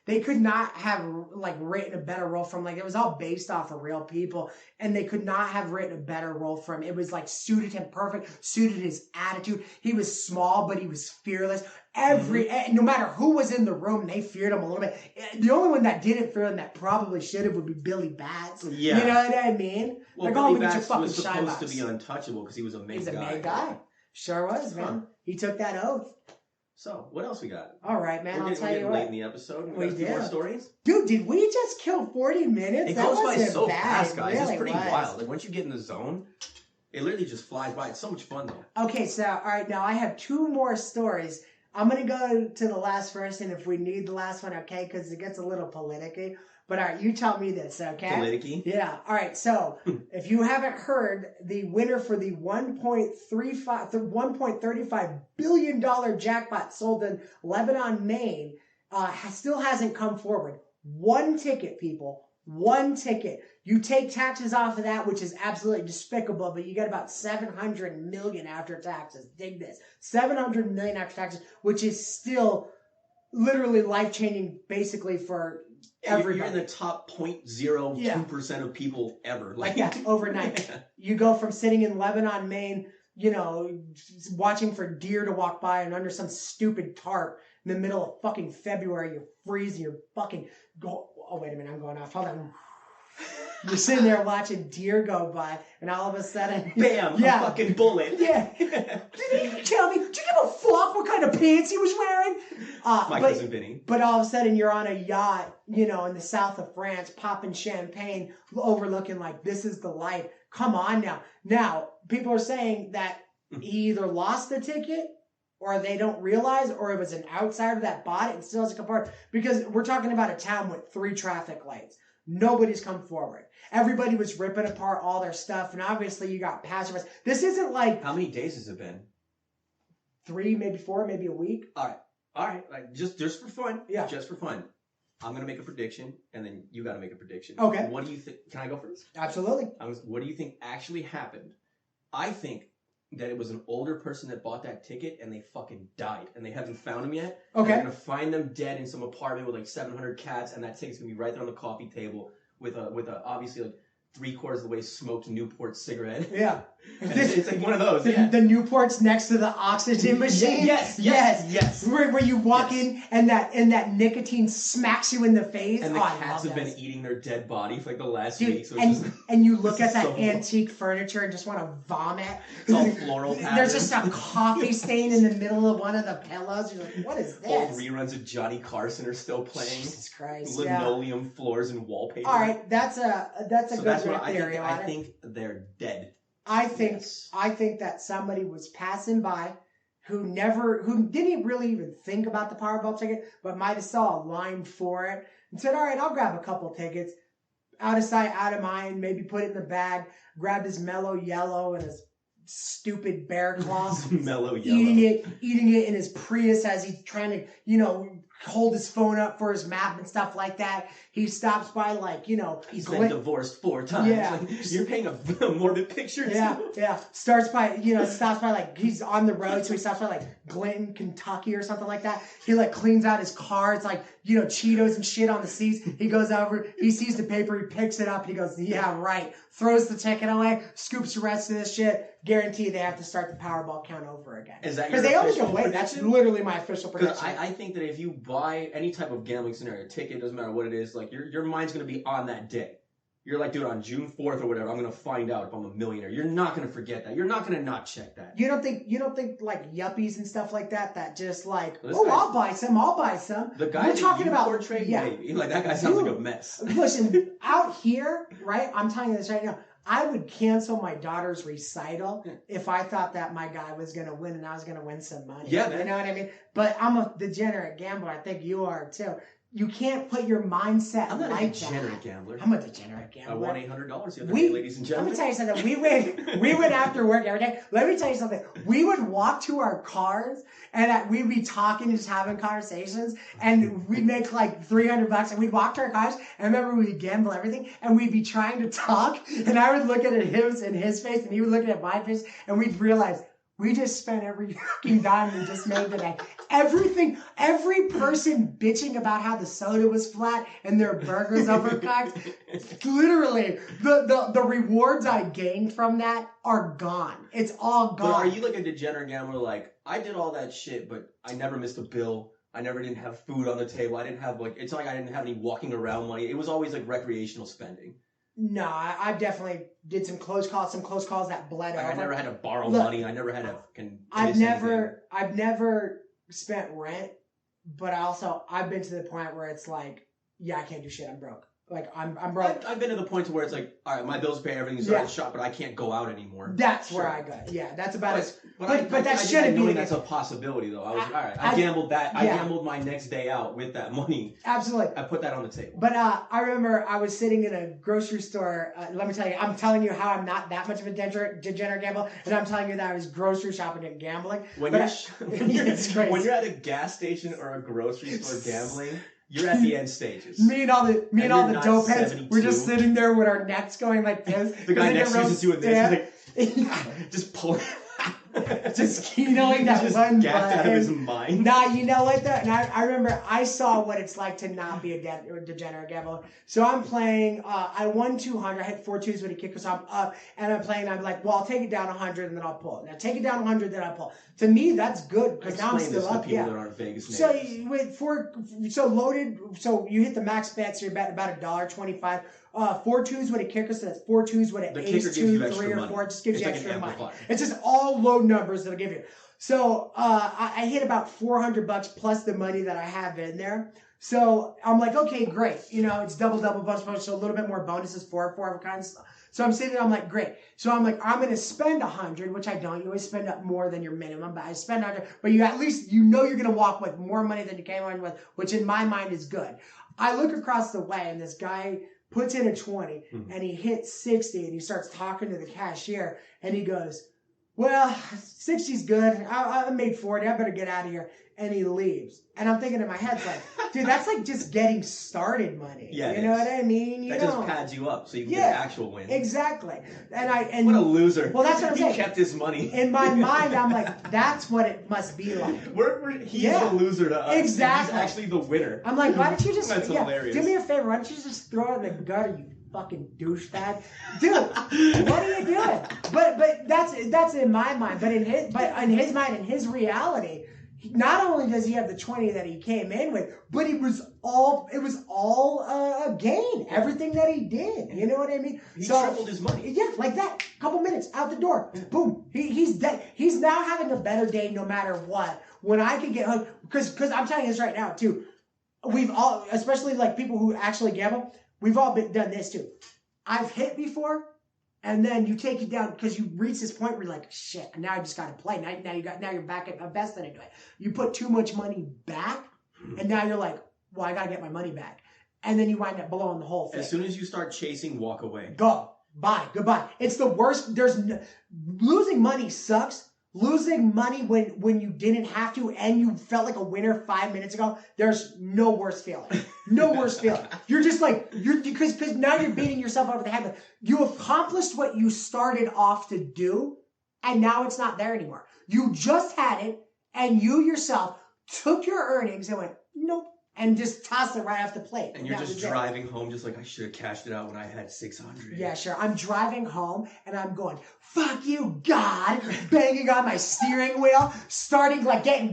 They could not have written a better role from it was all based off of real people, and they could not have written a better role for him. It was suited him perfect, suited his attitude. He was small, but he was fearless. No matter who was in the room, they feared him a little bit. The only one that didn't fear him that probably should have would be Billy Batts. Yeah. You know what I mean? Well, Billy Batts was supposed to be untouchable because he was a main guy. He's a main guy. Sure was, man. He took that oath. So, what else we got? All right, man. I'll tell you what. Late in the episode. We got a few more stories. Dude, did we just kill 40 minutes? It goes by so fast, guys. Really it's pretty wild. Once you get in the zone, it literally just flies by. It's so much fun, though. Okay, so, all right, now I have 2 more stories. I'm going to go to the last first, and if we need the last one, okay, because it gets a little politicky. But all right, you tell me this, okay? Politicky? Yeah. All right, so if you haven't heard, the winner for the $1.35 billion jackpot sold in Lebanon, Maine, still hasn't come forward. 1 ticket, people. 1 ticket. You take taxes off of that, which is absolutely despicable, but you get about $700 million after taxes. Dig this. $700 million after taxes, which is still literally life-changing basically for everybody. You're in the top 0.02% of people ever. Overnight. You go from sitting in Lebanon, Maine, watching for deer to walk by and under some stupid tarp in the middle of fucking February, you're freezing, you're fucking oh wait a minute, I'm going off. Hold on. You're sitting there watching deer go by, and all of a sudden, bam, a fucking bullet. Yeah. Did you tell me? Did you give a fuck what kind of pants he was wearing? My cousin Vinny. But all of a sudden, you're on a yacht, in the south of France, popping champagne, overlooking like this is the life. Come on now. Now, people are saying that he either lost the ticket, or they don't realize, or it was an outsider that bought it and still has a car. Because we're talking about a town with 3 traffic lights. Nobody's come forward. Everybody was ripping apart all their stuff, and obviously you got passerbys. This isn't like... How many days has it been? 3, maybe 4, maybe a week. All right. Like just for fun. Yeah. Just for fun. I'm gonna make a prediction, and then you got to make a prediction. Okay. What do you think? Can I go first? Absolutely. What do you think actually happened? I think that it was an older person that bought that ticket, and they fucking died, and they haven't found them yet. Okay. They're gonna find them dead in some apartment with like 700 cats, and that ticket's gonna be right there on the coffee table with a obviously like 3/4 of the way smoked Newport cigarette. Yeah. It's like one of those. The Newport's next to the oxygen machine. Yes. Where you walk in and that nicotine smacks you in the face. And the cats have been eating their dead body for like the last week. So and you look at that antique furniture and just want to vomit. It's all floral patterns. There's just a coffee stain in the middle of one of the pillows. You're like, what is this? Old reruns of Johnny Carson are still playing. Jesus Christ. Linoleum floors and wallpaper. All right, that's a good theory on it. I think they're dead. I think that somebody was passing by who didn't really even think about the Powerball ticket, but might have saw a line for it and said, all right, I'll grab a couple tickets. Out of sight, out of mind, maybe put it in the bag, grabbed his mellow yellow and his stupid bear claw. Mellow yellow. Eating it in his Prius as he's trying to, hold his phone up for his map and stuff like that. He stops by he's been divorced 4 times. Yeah. Like, you're painting a morbid picture. Yeah. Stops by he's on the road, so he stops by like Glenton, Kentucky or something like that. He cleans out his car. It's like, Cheetos and shit on the seats. He goes over, he sees the paper, he picks it up, and he goes, yeah, right. Throws the ticket away, scoops the rest of this shit. Guarantee they have to start the Powerball count over again. Is that your Because they only official can wait. prediction? That's literally my official Because prediction. I think that if you buy any type of gambling scenario, ticket, doesn't matter what it is, like your mind's going to be on that day. You're like, dude, on June 4th or whatever, I'm going to find out if I'm a millionaire. You're not going to forget that. You're not going to not check that. You don't think like yuppies and stuff like that just like, Well, I'll buy some. The guy We're talking about portray, maybe. Like, that guy sounds like a mess. Listen, out here, right? I'm telling you this right now. I would cancel my daughter's recital if I thought that my guy was going to win and I was going to win some money. Yeah, man. You know what I mean? But I'm a degenerate gambler. I think you are too. You can't put your mindset I'm not like a degenerate gambler. I'm a degenerate gambler. I won $800 the other day, ladies and gentlemen. Let me tell you something. We went after work every day. Let me tell you something. We would walk to our cars and we'd be talking and just having conversations and we'd make like $300 and we'd walk to our cars and remember we'd gamble everything and we'd be trying to talk and I would look at him in his face and he would look at my face and we'd realize we just spent every fucking dime we just made today. Everything, every person bitching about how the soda was flat and their burgers overcooked. Literally, the rewards I gained from that are gone. It's all gone. But are you like a degenerate gambler? Like, I did all that shit, but I never missed a bill. I never didn't have food on the table. I didn't have it's not like I didn't have any walking around money. It was always like recreational spending. No, I definitely did some close calls that bled over. I never had to borrow money. I never had to I've never spent rent, but I've been to the point where it's like, yeah, I can't do shit. I'm broke. Like I'm broke. I've been to the point where it's like, all right, my bills pay, everything's already shot, but I can't go out anymore. That's where I go. Yeah, that's about it. But that shouldn't be. That's a possibility, though. I was all right. I gambled that. I gambled my next day out with that money. Absolutely. I put that on the table. But I remember I was sitting in a grocery store. Let me tell you, I'm telling you how I'm not that much of a degenerate gambler, and I'm telling you that I was grocery shopping and gambling. When you're at a gas station or a grocery store gambling. You're at the end stages. Me and all the dope heads, we're just sitting there with our necks going like this. The guy next to you is doing this, like, just pulling. Just keynoting that just one gapped out of his mind. Nah, you know what? And I remember I saw what it's like to not be a degenerate gambler. So I'm playing. I won 200. I hit 4 2s when he kicked us off up, and I'm playing. I'm like, well, I'll take it down 100 and then I'll pull. Now take it down 100, then I'll pull. To me, that's good because now I'm still up. People that aren't Vegas so loaded. So you hit the max bet. So you're betting about $1.25 4 twos with a kicker, so that's 4 twos with an ace, 2, 3, or 4. It just gives you extra money. It's just all low numbers that'll give you. So I hit about $400 plus the money that I have in there. So I'm like, okay, great. You know, it's double, bunch, so a little bit more bonuses, 4 of kinds. So I'm sitting there, I'm like, great. So I'm like, I'm going to spend 100, which I don't. You always spend up more than your minimum, but I spend 100. But you at least, you know you're going to walk with more money than you came on with, which in my mind is good. I look across the way, and this guy puts in a 20, and he hits 60, and he starts talking to the cashier, and he goes, well, 60's good. I made 40. I better get out of here. And he leaves. And I'm thinking in my head, like, dude, that's like just getting started money. Yeah, you know what I mean? That just pads you up so you can get an actual win. Exactly. And what a loser. Well, that's what I'm saying. He kept his money. In my mind, I'm like, that's what it must be like. He's a loser to us. Exactly. He's actually the winner. I'm like, why don't you just that's hilarious. Do me a favor, why don't you just throw it in the gutter, you fucking douchebag. Dude, what are you doing? But that's in my mind. But in his mind, in his reality, not only does he have the 20 that he came in with, but it was all a gain. Everything that he did. You know what I mean? He tripled his money. Yeah, like that. Couple minutes out the door. Boom. He's dead. He's now having a better day no matter what. When I could get hooked, because I'm telling you this right now too. We've all, especially like people who actually gamble, we've all done this too. I've hit before. And then you take it down because you reach this point where you're like, shit, now I just got to play. Now you're back at investing into it. You put too much money back, and now you're like, well, I got to get my money back. And then you wind up blowing the whole thing. As soon as you start chasing, walk away. Go. Bye. Goodbye. It's the worst. Losing money sucks. Losing money when you didn't have to and you felt like a winner 5 minutes ago, there's no worse feeling. No worse feeling. You're just like, because now you're beating yourself over the head. Like, you accomplished what you started off to do, and now it's not there anymore. You just had it, and you yourself took your earnings and went, nope, and just tossed it right off the plate. And you're just driving home just like, I should have cashed it out when I had 600. Yeah, sure. I'm driving home and I'm going, fuck you, God, banging on my steering wheel,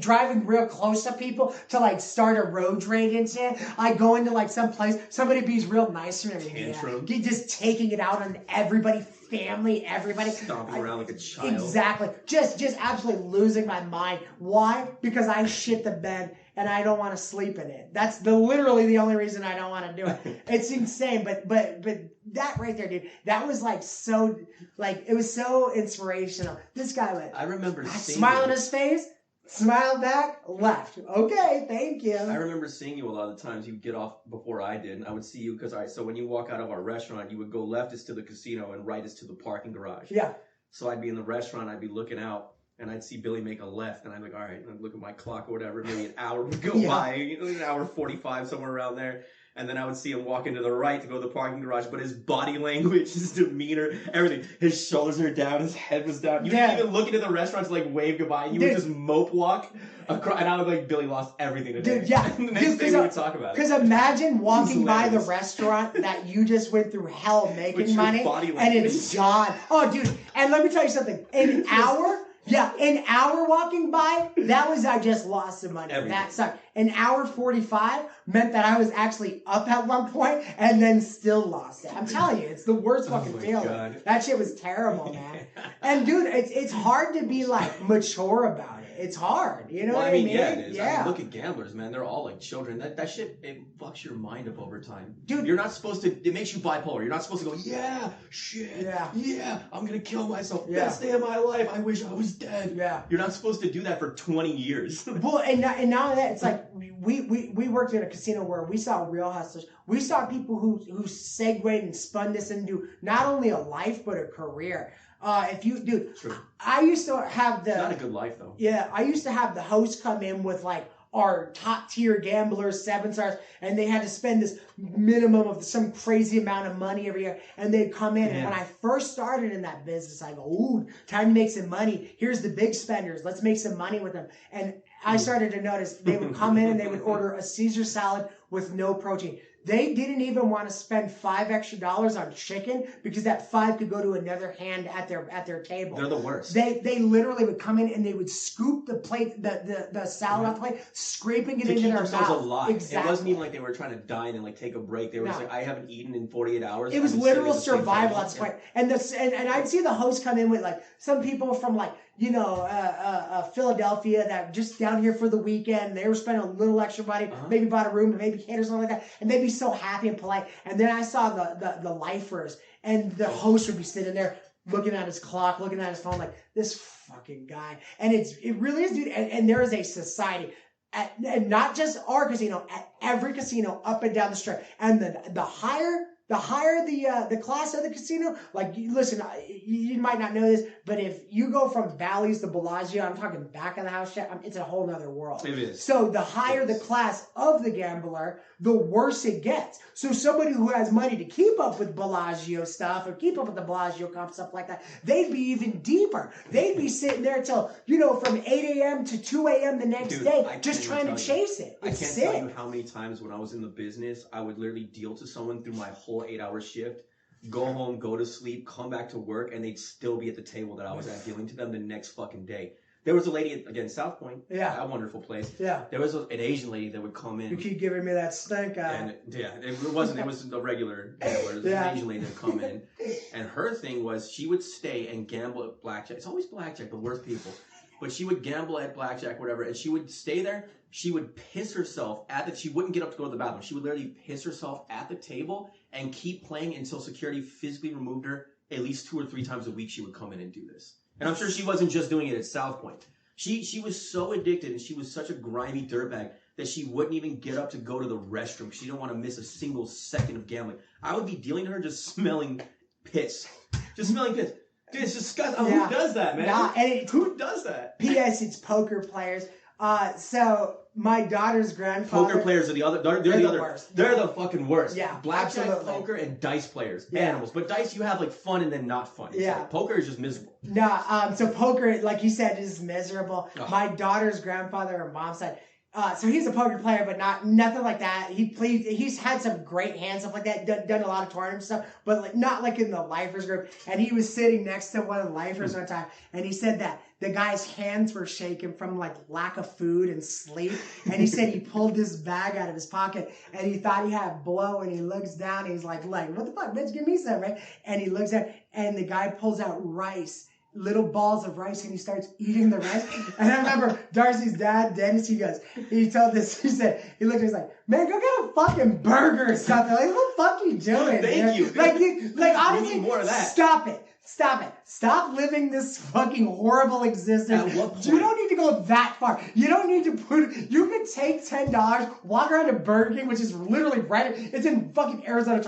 driving real close to people to like start a road rage incident. I go into like some place, somebody be's real nice and everything. Tantrum. Yeah. Just taking it out on everybody, family, everybody. Stomping around like a child. Exactly. Just absolutely losing my mind. Why? Because I shit the bed and I don't want to sleep in it. That's literally the only reason I don't want to do it. It's insane, but that right there, dude, that was like so, like, it was so inspirational. This guy went, I remember seeing smile on his face, smiled back, left. Okay, thank you. I remember seeing you a lot of the times. You'd get off before I did, and I would see you because, all right, so when you walk out of our restaurant, you would go left is to the casino and right is to the parking garage. Yeah. So I'd be in the restaurant, I'd be looking out, and I'd see Billy make a left, and I'm like, all right, I'd look at my clock or whatever, maybe an hour would go by, an hour 45, somewhere around there. And then I would see him walk into the right to go to the parking garage, but his body language, his demeanor, everything, his shoulders are down, his head was down. You didn't even look into the restaurant to like wave goodbye. You would just mope walk across, and I was like, Billy lost everything today. Dude, yeah. The next day we would talk about it. Because imagine walking by the restaurant that you just went through hell making money, and it's gone. Oh, dude, and let me tell you something. An hour walking by, I just lost some money. Everything. That sucked. An hour 45 meant that I was actually up at one point and then still lost it. I'm telling you, it's the worst fucking feeling. God. That shit was terrible, man. And dude, it's hard to be like mature about it. It's hard. You know what I mean? Yeah, it is. I mean, look at gamblers, man. They're all like children. That shit, it fucks your mind up over time. Dude, you're not supposed to, it makes you bipolar. You're not supposed to go, I'm going to kill myself. Yeah. Best day of my life. I wish I was dead. Yeah. You're not supposed to do that for 20 years. Well, and now that it's like, we worked in a casino where we saw real hustlers. We saw people who segued and spun this into not only a life, but a career. I used to have it's not a good life though. Yeah, I used to have the host come in with like our top tier gamblers, 7 stars, and they had to spend this minimum of some crazy amount of money every year. And they'd come in, and when I first started in that business, I go, ooh, time to make some money. Here's the big spenders. Let's make some money with them. And I started to notice they would come in and they would order a Caesar salad with no protein. They didn't even want to spend $5 extra on chicken because that $5 could go to another hand at their table. They're the worst. They literally would come in and they would scoop the plate, the salad off the plate, scraping it into their mouth. To keep themselves alive. Exactly. It wasn't even like they were trying to dine and like take a break. They were just like, I haven't eaten in 48 hours. It was literal survival at this point. And I'd see the host come in with like some people from like, you know, Philadelphia that just down here for the weekend. They were spending a little extra money, maybe bought a room, maybe catered or something like that, and they'd be so happy and polite. And then I saw the lifers, and the host would be sitting there looking at his clock, looking at his phone, like this fucking guy. And it really is, dude. And there is a society. And not just our casino, at every casino up and down the strip. And the higher the class of the casino, like, listen, you might not know this, but if you go from Bally's to Bellagio, I'm talking back of the house shit, it's a whole nother world. It is. So the higher the class of the gambler, the worse it gets. So somebody who has money to keep up with Bellagio stuff or keep up with the Bellagio comp, stuff like that, they'd be even deeper. They'd be sitting there till, you know, from 8 a.m. to 2 a.m. the next day, just trying to chase it. I can't tell you how many times when I was in the business, I would literally deal to someone through my whole 8-hour shift, go home, go to sleep, come back to work, and they'd still be at the table that I was at dealing to them the next fucking day. There was a lady, again, South Point, that wonderful place. Yeah. There was an Asian lady that would come in. You keep giving me that stink eye. And it wasn't a regular gambler. It was an Asian lady that would come in. And her thing was she would stay and gamble at blackjack. It's always blackjack, the worst people. But she would gamble at blackjack, whatever, and she would stay there. She would piss herself she wouldn't get up to go to the bathroom. She would literally piss herself at the table and keep playing until security physically removed her. At least 2 or 3 times a week she would come in and do this. And I'm sure she wasn't just doing it at South Point. She was so addicted and she was such a grimy dirtbag that she wouldn't even get up to go to the restroom because she didn't want to miss a single second of gambling. I would be dealing to her just smelling piss. Just smelling piss. Dude, it's disgusting. Who does that, man? Who does that? P.S. It's poker players. So my daughter's grandfather. Poker players are the other. They're the worst. They're the fucking worst. Yeah, blackjack, absolutely. poker, and dice players. Yeah. Animals. But dice, you have like fun and then not fun. It's like, poker is just miserable. No. So poker, like you said, is miserable. Oh. My daughter's grandfather or mom's side. So he's a poker player, but nothing like that. He's had some great hands, stuff like that, done a lot of tournament stuff, but like, not like in the lifers group. And he was sitting next to one of the lifers one time, and he said that the guy's hands were shaking from like lack of food and sleep. And he said he pulled this bag out of his pocket and he thought he had blow, and he looks down and he's like, what the fuck, bitch, give me some, right? And he looks at, and the guy pulls out rice. Little balls of rice, and he starts eating the rice. And I remember Darcy's dad, Dennis, he said, he looked at me, he's like, man, go get a fucking burger or something. Like, what the fuck are you doing? Thank you. Like honestly, need more of that. Stop it. Stop living this fucking horrible existence. At what point? You don't need to go that far. You don't need to you can take $10, walk around to Burger King, which is literally right, it's in fucking Arizona,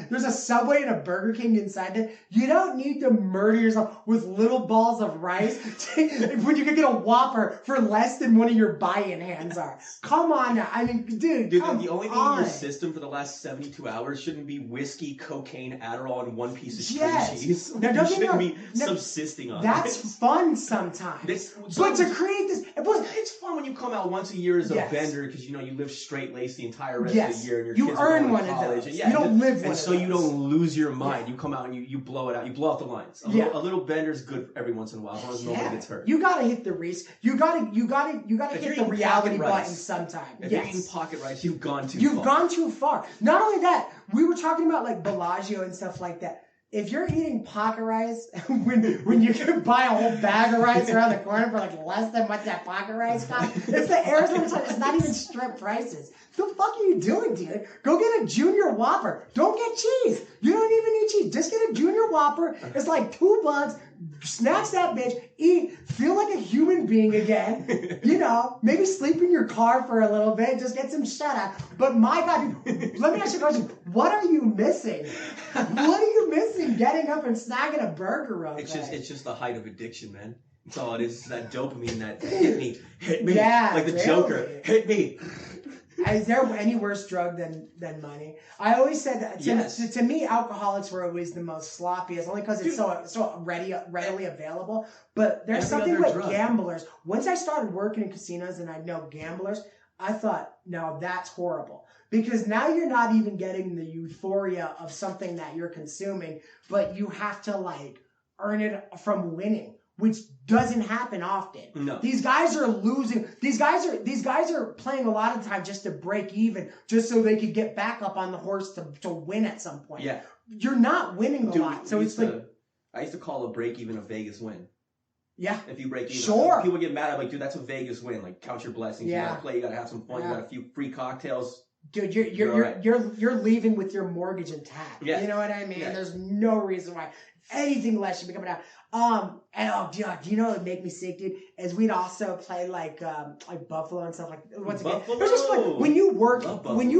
there's a Subway and a Burger King inside it. You don't need to murder yourself with little balls of rice when you can get a Whopper for less than one of your buy-in hands are. Come on now. I mean, dude, the only thing in your system for the last 72 hours shouldn't be whiskey, cocaine, Adderall, and one piece of string cheese. Now, you shouldn't be subsisting on that's this. Fun sometimes. But to create this... It's fun when you come out once a year as a vendor because, you live straight-laced the entire rest of the year. And your kids earn one of those. You don't live one and so you don't lose your mind. You come out and you blow it out. You blow out the lines. A little bender's good every once in a while as long as nobody gets hurt. You gotta hit the risk. You gotta hit the reality button sometime. If you're eating pocket rice, you've gone too far. You've gone too far. Not only that, we were talking about like Bellagio and stuff like that. If you're eating pocket rice, when you can buy a whole bag of rice around the corner for like less than what that pocket rice costs, it's the Arizona time. It's not even strip prices. The fuck are you doing, dude? Go get a Junior Whopper. Don't get cheese. You don't even need cheese. Just get a Junior Whopper. It's like $2. Snatch that bitch. Eat. Feel like a human being again. Maybe sleep in your car for a little bit. Just get some shut eye. But my God, dude, let me ask you a question. What are you missing? What are you missing getting up and snagging a burger on It's just the height of addiction, man. That's all it is. It's that dopamine that hit me. Yeah, like the Joker. Hit me. Is there any worse drug than money? I always said that to me, alcoholics were always the most sloppiest, only because it's so readily available. But there's something with gamblers. Once I started working in casinos and I know gamblers, I thought, now that's horrible. Because now you're not even getting the euphoria of something that you're consuming, but you have to like earn it from winning, which doesn't happen often. No. These guys are losing. These guys are playing a lot of time just to break even, just so they could get back up on the horse to win at some point. Yeah. You're not winning a lot. So it's like, I used to call a break even a Vegas win. Yeah. If you break even. Sure. People get mad. I'm like, dude, that's a Vegas win. Like, count your blessings. Yeah. You gotta play. You gotta have some fun. Yeah. You got a few free cocktails. Dude, you're leaving with your mortgage intact. Yeah. You know what I mean? Yeah. There's no reason why anything less should be coming out. And do you know what would make me sick, dude? Is we'd also play like Buffalo and stuff like. Once again, it was just like when you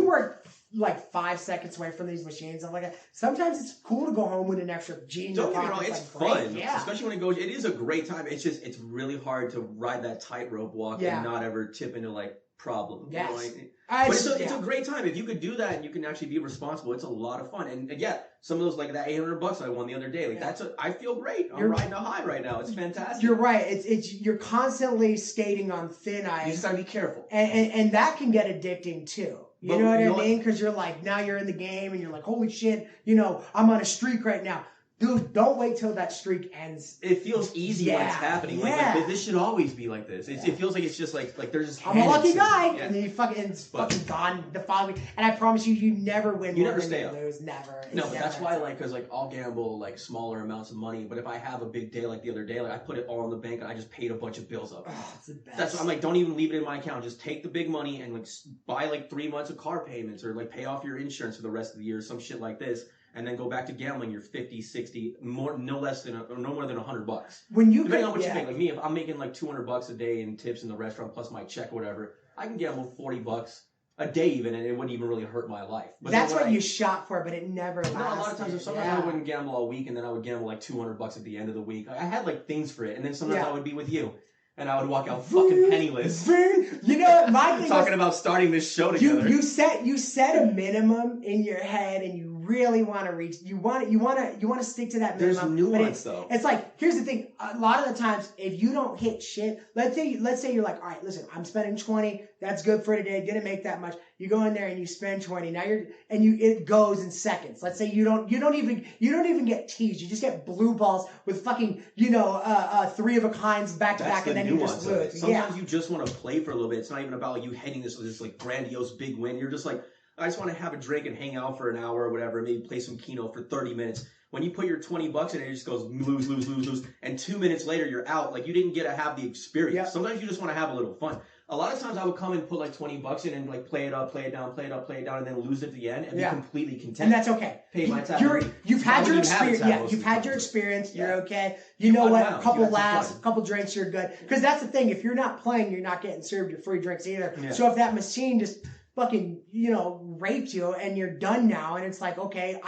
work like 5 seconds away from these machines, stuff like that. Sometimes it's cool to go home with an extra G in your pocket. Don't get me wrong, it's fun. Yeah. Especially when it goes. It is a great time. It's just it's really hard to ride that tightrope walk and not ever tip into like problem. Yes. You know, but it's a great time. If you could do that and you can actually be responsible, it's a lot of fun. And yeah, some of those like that $800 I won the other day, like I feel great. I'm riding a high right now. It's fantastic. You're right. You're constantly skating on thin ice. You just gotta be careful. And that can get addicting too. You know what I mean? Because you're like, now you're in the game and you're like, holy shit, I'm on a streak right now. Dude, don't wait till that streak ends. It feels easy when it's happening. Yeah. Like this should always be like this. It feels like it's just like there's just. I'm a lucky guy, and then it's fucking gone the following week. And I promise you, you never win. You never stay up. Lose, never. No, but that's why, because I'll gamble like smaller amounts of money. But if I have a big day like the other day, like I put it all in the bank and I just paid a bunch of bills up. Oh, it's the best. That's why I'm like, don't even leave it in my account. Just take the big money and like buy like 3 months of car payments or like pay off your insurance for the rest of the year, some shit like this. And then go back to gambling. You're 50, 60, no more than $100. When you depending on what you make, like me, if I'm making like $200 a day in tips in the restaurant plus my check or whatever, I can gamble $40 a day even, and it wouldn't even really hurt my life. But that's what you shot for, but it never lasted. No, a lot of times, sometimes I wouldn't gamble all week, and then I would gamble like $200 at the end of the week. I had like things for it, and then sometimes I would be with you. And I would walk out fucking penniless. You know what? My thing talking about starting this show together. You set a minimum in your head, and you really want to reach. You want to stick to that minimum. There's nuance though. It's like, here's the thing. A lot of the times, if you don't hit shit, let's say you're like, all right, listen, I'm spending 20. That's good for today. Didn't make that much. You go in there and you spend 20. Now it goes in seconds. Let's say you don't even get teased. You just get blue balls with fucking 3 of a kinds back to back, and then you just lose. Sometimes you just want to play for a little bit. It's not even about you hitting this like grandiose big win. You're just like, I just want to have a drink and hang out for an hour or whatever. Maybe play some Keno for 30 minutes. When you put your $20 in it just goes lose, and 2 minutes later you're out. Like you didn't get to have the experience. Yep. Sometimes you just want to have a little fun. A lot of times I would come and put like $20 in and like play it up, play it down, play it up, play it down, and then lose at the end and be completely content. And that's okay. Pay my tab. You've had your experience. Yeah, you've had your experience. You're okay. You know what? A couple laughs, a couple drinks, you're good. Because that's the thing. If you're not playing, you're not getting served your free drinks either. Yeah. So if that machine just fucking, raped you and you're done now, and it's like, okay,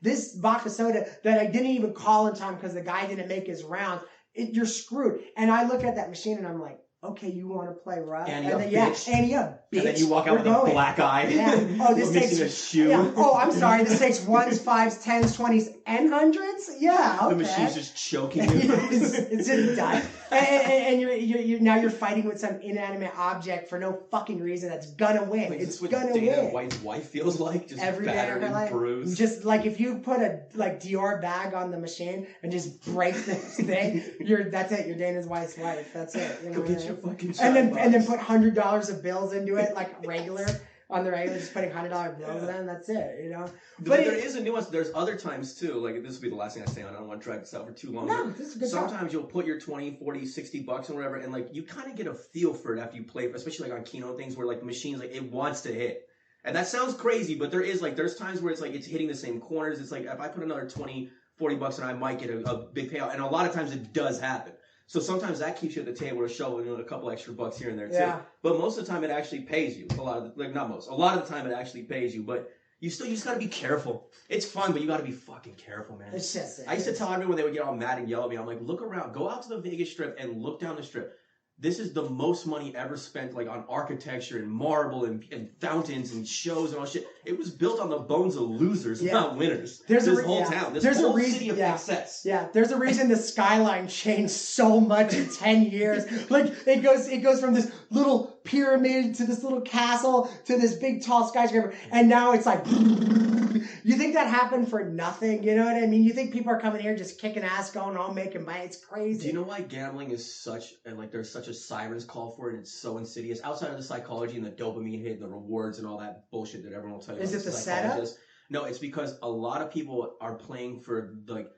this vodka soda that I didn't even call in time because the guy didn't make his rounds, you're screwed. And I look at that machine and I'm like, okay, you want to play rough? And bitch. And then you walk out with a black eye. Yeah. Oh, this takes a shoe. Yeah. Oh, I'm sorry. This takes 1s, 5s, 10s, 20s, and 100s. Yeah. Okay. The machine's just choking you. It's just dying. And you're fighting with some inanimate object for no fucking reason that's gonna win. Like, it's what gonna Dana win. White's wife feels like, just every battered day of her and bruised. Just like if you put a Dior bag on the machine and just break the thing, that's it. You're Dana's wife's wife. That's it. Go get your fucking and then put $100 of bills into it, like regular. On the regular, just putting $100 bills in, that's it, But there is a nuance. There's other times, too. Like, this will be the last thing I say on. I don't want to drag this out for too long. No, this is a good Sometimes you'll put your 20, 40, 60 bucks and whatever, and, like, you kind of get a feel for it after you play, especially, like, on Keno things where, like, the machine's, like, it wants to hit. And that sounds crazy, but there's times where it's, like, it's hitting the same corners. It's, like, if I put another 20, 40 bucks in, I might get a big payout. And a lot of times it does happen. So sometimes that keeps you at the table to shovel a couple extra bucks here and there too. Yeah. But most of the time it actually pays you. A lot of the time it actually pays you. But you just gotta be careful. It's fun, but you gotta be fucking careful, man. It's just. I used to tell everyone they would get all mad and yell at me. I'm like, look around, go out to the Vegas Strip and look down the Strip. This is the most money ever spent, like, on architecture and marble and fountains and shows and all shit. It was built on the bones of losers, not winners. There's this whole town, this whole city of excess. Yeah, there's a reason the skyline changed so much in 10 years. Like, it goes from this little pyramid to this little castle to this big tall skyscraper, and now it's like, you think that happened for nothing? You know what I mean? You think people are coming here just kicking ass, going home, making money? It's crazy. Do you know why gambling is such, like, there's such a siren's call for it, and it's so insidious? Outside of the psychology and the dopamine hit and the rewards and all that bullshit that everyone will tell you. Is it the setup? No, it's because a lot of people are playing for, like,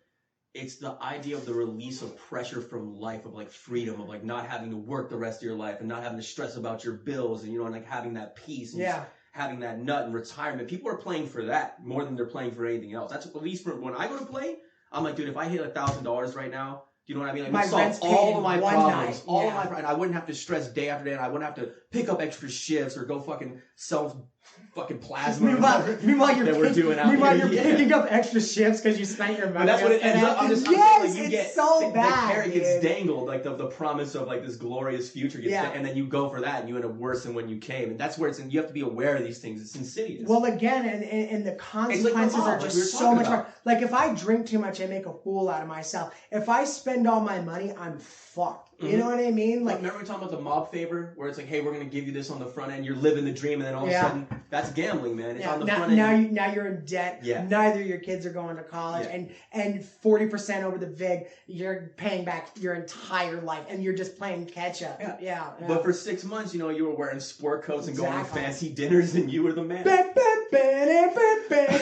it's the idea of the release of pressure from life, of like freedom, of like not having to work the rest of your life and not having to stress about your bills and, you know, and like having that peace and having that nut and retirement. People are playing for that more than they're playing for anything else. That's at least for when I go to play, I'm like, dude, if I hit $1,000 right now, do you know what I mean? Like, my solve all of my problems, all of my, and I wouldn't have to stress day after day, and I wouldn't have to pick up extra shifts or go fucking sell fucking plasma. Meanwhile, you're here. picking up extra shifts because you spent your money. But that's what it ends up. I'm saying, like, you get so bad. The carrot gets dangled, like the promise of like this glorious future gets, and then you go for that, and you end up worse than when you came. And that's where it's. You have to be aware of these things. It's insidious. Well, again, and the consequences are just so much more. Like if I drink too much, I make a fool out of myself. If I spend all my money, I'm fucked. You know what I mean? Like, remember we talking about the mob favor, where it's like, hey, we're gonna give you this on the front end. You're living the dream, and then all of a sudden, that's gambling, man. It's on the front end. Now you're in debt. Yeah. Neither of your kids are going to college, and 40% over the VIG, you're paying back your entire life, and you're just playing catch up. Yeah. But for 6 months, you know, you were wearing sport coats and going to fancy dinners, and you were the man.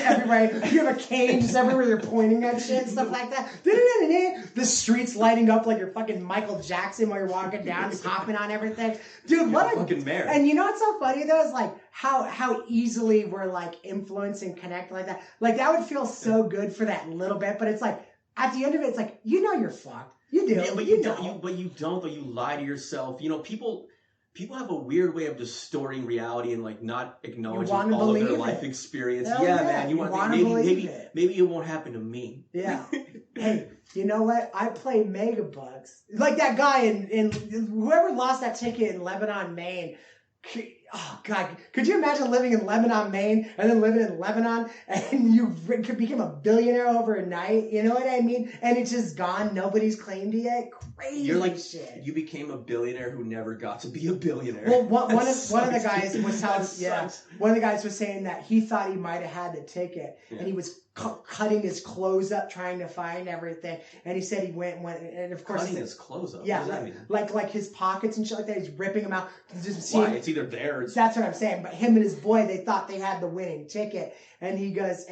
Everywhere you have a cane just everywhere you're pointing at shit and stuff like that. The streets lighting up like you're fucking Michael Jackson while you're walking down, just hopping on everything. Dude, what a fucking mayor. And you know what's so funny though is like how easily we're like influenced and connect like that. Like that would feel so good for that little bit, but it's like at the end of it, it's like you know you're fucked. You do. Yeah, but you don't. But you don't. Though you lie to yourself. You know, people have a weird way of distorting reality and like not acknowledging all of their life experience. Man. You want maybe it won't happen to me. Yeah. Hey, you know what? I play Megabucks. Like that guy in whoever lost that ticket in Lebanon, Maine. Oh God! Could you imagine living in Lebanon, Maine, and then living in Lebanon, and you became a billionaire overnight? You know what I mean? And it's just gone. Nobody's claimed it yet. Crazy. You're like shit. You became a billionaire who never got to be a billionaire. Well, one of the guys was one of the guys was saying that he thought he might have had the ticket, and he was cutting his clothes up trying to find everything, and he said he went and of course cutting his clothes up. Yeah, what does that mean? Like his pockets and shit like that. He's ripping them out. Why? It's either there. Or that's what I'm saying. But him and his boy, they thought they had the winning ticket, and he tells his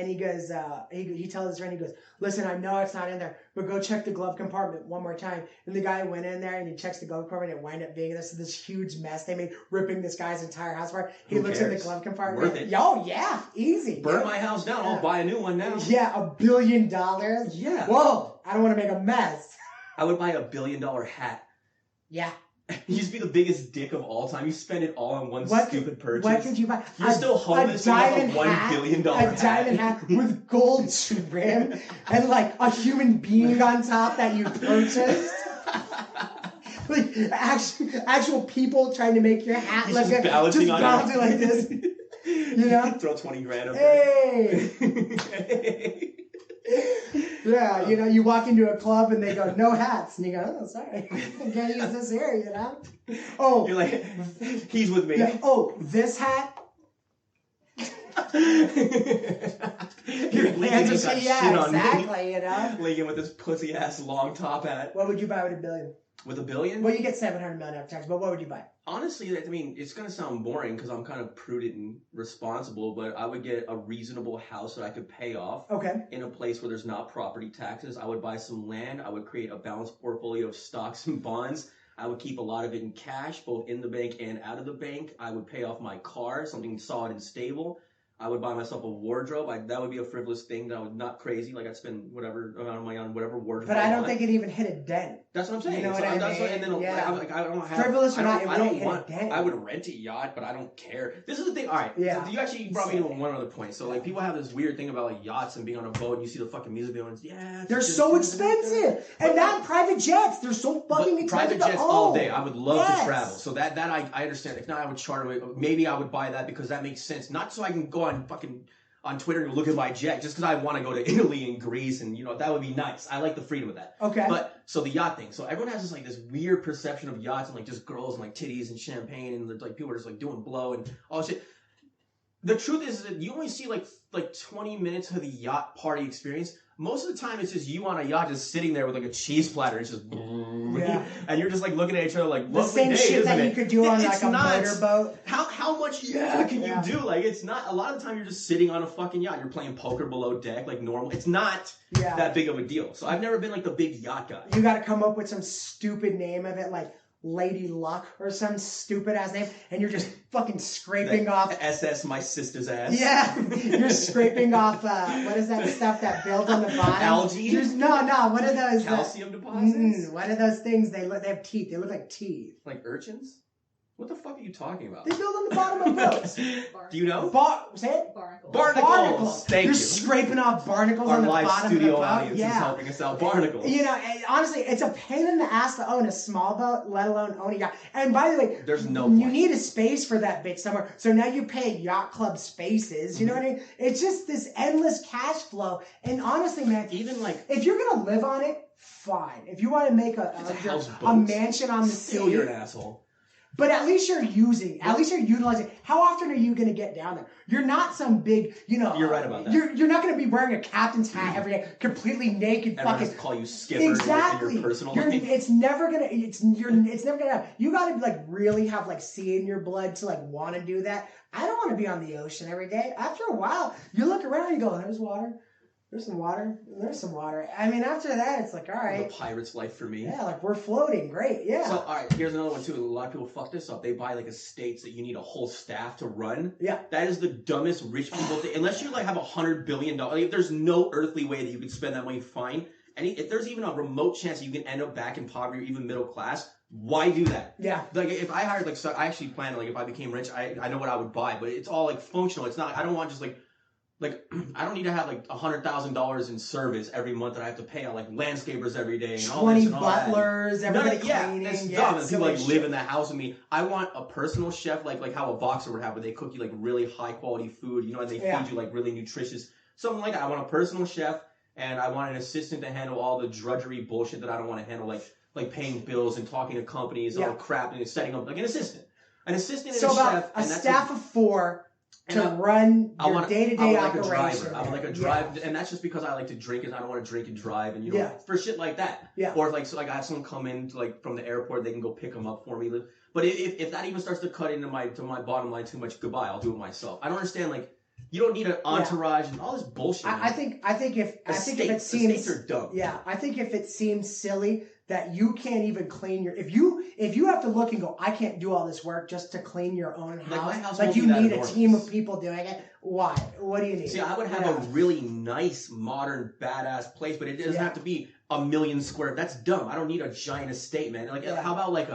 friend, he goes, listen, I know it's not in there, but go check the glove compartment one more time. And the guy went in there and he checks the glove compartment, and it wound up being this huge mess they made, ripping this guy's entire house apart. He looks in the glove compartment. Worth it. Oh yeah, easy. Burn my house down. I'll buy a new one now. Yeah, $1 billion. Yeah. Whoa, I don't want to make a mess. I would buy $1 billion hat. Yeah. You just be the biggest dick of all time. You spend it all on one stupid purchase. What could you buy? You're still homeless and you have a $1 billion hat. A diamond hat with gold trim and like a human being on top that you purchased. Like actual people trying to make your hat look good. Balancing like this. You know? Throw 20 grand up there. Hey! Yeah, you know, you walk into a club and they go, no hats. And you go, oh, sorry. I can't use this here, you know? Oh. You're like, he's with me. Yeah, oh, this hat? Your hands are shit on exactly, you know? Lincoln with this pussy ass long top hat. What would you buy with $1 billion? With $1 billion? Well, you get $700 million after tax, but what would you buy? Honestly, I mean, it's going to sound boring because I'm kind of prudent and responsible, but I would get a reasonable house that I could pay off. Okay. In a place where there's not property taxes. I would buy some land. I would create a balanced portfolio of stocks and bonds. I would keep a lot of it in cash, both in the bank and out of the bank. I would pay off my car, something solid and stable. I would buy myself a wardrobe. That would be a frivolous thing. That would not crazy. Like I'd spend whatever amount of money on whatever wardrobe. But I don't think it even hit a dent. That's what I'm saying. You know what I mean? And then I don't have frivolous or not. I don't want. I would rent a yacht, but I don't care. This is the thing. All right. Yeah. So you actually brought me to one other point. So like people have this weird thing about like yachts and being on a boat, and you see the fucking music video, and it's, they're so expensive, and not private jets. They're so fucking expensive. Private jets all day. I would love to travel. So that I understand. If not, I would charter it. Maybe I would buy that because that makes sense. Not so I can go on fucking on Twitter and look at my jet just because I want to go to Italy and Greece and, you know, that would be nice. I like the freedom of that. Okay. But, so the yacht thing. So everyone has this weird perception of yachts and like just girls and like titties and champagne and like people are just like doing blow and all shit. The truth is that you only see like 20 minutes of the yacht party experience. Most of the time, it's just you on a yacht just sitting there with like a cheese platter. It's just, and you're just like looking at each other like, the same shit that you could do on like a motorboat. How much can you do? Like, it's not, a lot of the time you're just sitting on a fucking yacht. You're playing poker below deck like normal. It's not that big of a deal. So I've never been like the big yacht guy. You got to come up with some stupid name of it, like Lady Luck or some stupid ass name, and you're just fucking scraping off SS my sister's ass. Yeah, you're scraping off what is that stuff that builds on the bottom? Algae? No, what are those? Calcium deposits? What are those things? They have teeth. They look like teeth. Like urchins? What the fuck are you talking about? They build on the bottom of boats. Do you know? Say it? Barnacles. Barnacles. Thank you. You're scraping off barnacles on the bottom of the boat. Our live studio audience is helping us out. Barnacles. You know, and honestly, it's a pain in the ass to own a small boat, let alone own a yacht. And by the way, there's no you point. need a space for that bitch somewhere. So now you pay yacht club spaces. You know what I mean? It's just this endless cash flow. And honestly, man, even like if you're gonna live on it, fine. If you want to make a mansion on the sea, still you're an asshole. But at least you're utilizing. How often are you going to get down there? You're not some big, you know. You're right about that. You're not going to be wearing a captain's hat every day, completely naked. Everyone has to call you skipper in your personal life. It's never gonna. It's never gonna. You got to like really have like sea in your blood to like want to do that. I don't want to be on the ocean every day. After a while, you look around and you go, "There's water. There's some water. There's some water." I mean, after that, it's like, all right. The pirate's life for me. Yeah, like we're floating. Great. Yeah. So, all right, here's another one, too. A lot of people fuck this up. They buy, like, estates that you need a whole staff to run. Yeah. That is the dumbest rich people thing. Unless you, like, have $100 billion. Like, there's no earthly way that you can spend that money fine. And if there's even a remote chance that you can end up back in poverty or even middle class, why do that? Yeah. Like, if I hired, like, so I actually planned, like, if I became rich, I know what I would buy. But it's all, like, functional. It's not, I don't want just, like, I don't need to have like $100,000 in service every month that I have to pay on like landscapers every day and all this and all butlers, everybody cleaning. That's dumb. And people like live in the house with me. I want a personal chef like how a boxer would have, where they cook you like really high quality food, you know, and they feed you like really nutritious, something like that. I want a personal chef, and I want an assistant to handle all the drudgery bullshit that I don't want to handle, like paying bills and talking to companies and all crap and setting up like an assistant. An assistant and a chef. A staff of 4. To run your day-to-day operation. I would like a drive, and that's just because I like to drink, and I don't want to drink and drive, and you know, for shit like that. Yeah. Or like, so like I have someone come in like from the airport, they can go pick them up for me. But if that even starts to cut into my bottom line too much, goodbye. I'll do it myself. I don't understand. Like, you don't need an entourage and all this bullshit. I think if it seems, estates are dumb. Yeah, I think if it seems silly that you can't even clean your, if you have to look and go, I can't do all this work just to clean your own house. Like my house like you need a team of people doing it. Why? What do you need? See, I would have a really nice, modern, badass place, but it doesn't have to be 1 million square. That's dumb. I don't need a giant estate, man. Like, how about like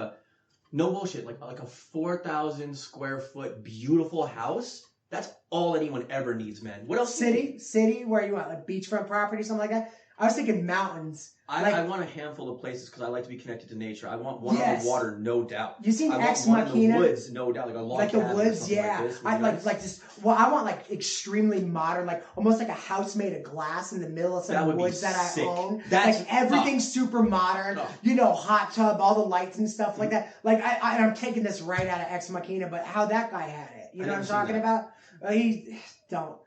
no bullshit, like a 4,000 square foot beautiful house? That's all anyone ever needs, man. What else? City, where you want like beachfront property, something like that. I was thinking mountains. I want a handful of places because I like to be connected to nature. I want one on the water, no doubt. You seen Ex Machina? In the woods, no doubt. Like a log cabin the woods, I like this. Well, I want like extremely modern, like almost like a house made of glass in the middle of some woods that I own. That's like everything's super modern. You know, hot tub, all the lights and stuff like that. Like I'm taking this right out of Ex Machina, but how that guy had it. You know what I'm talking about? He don't.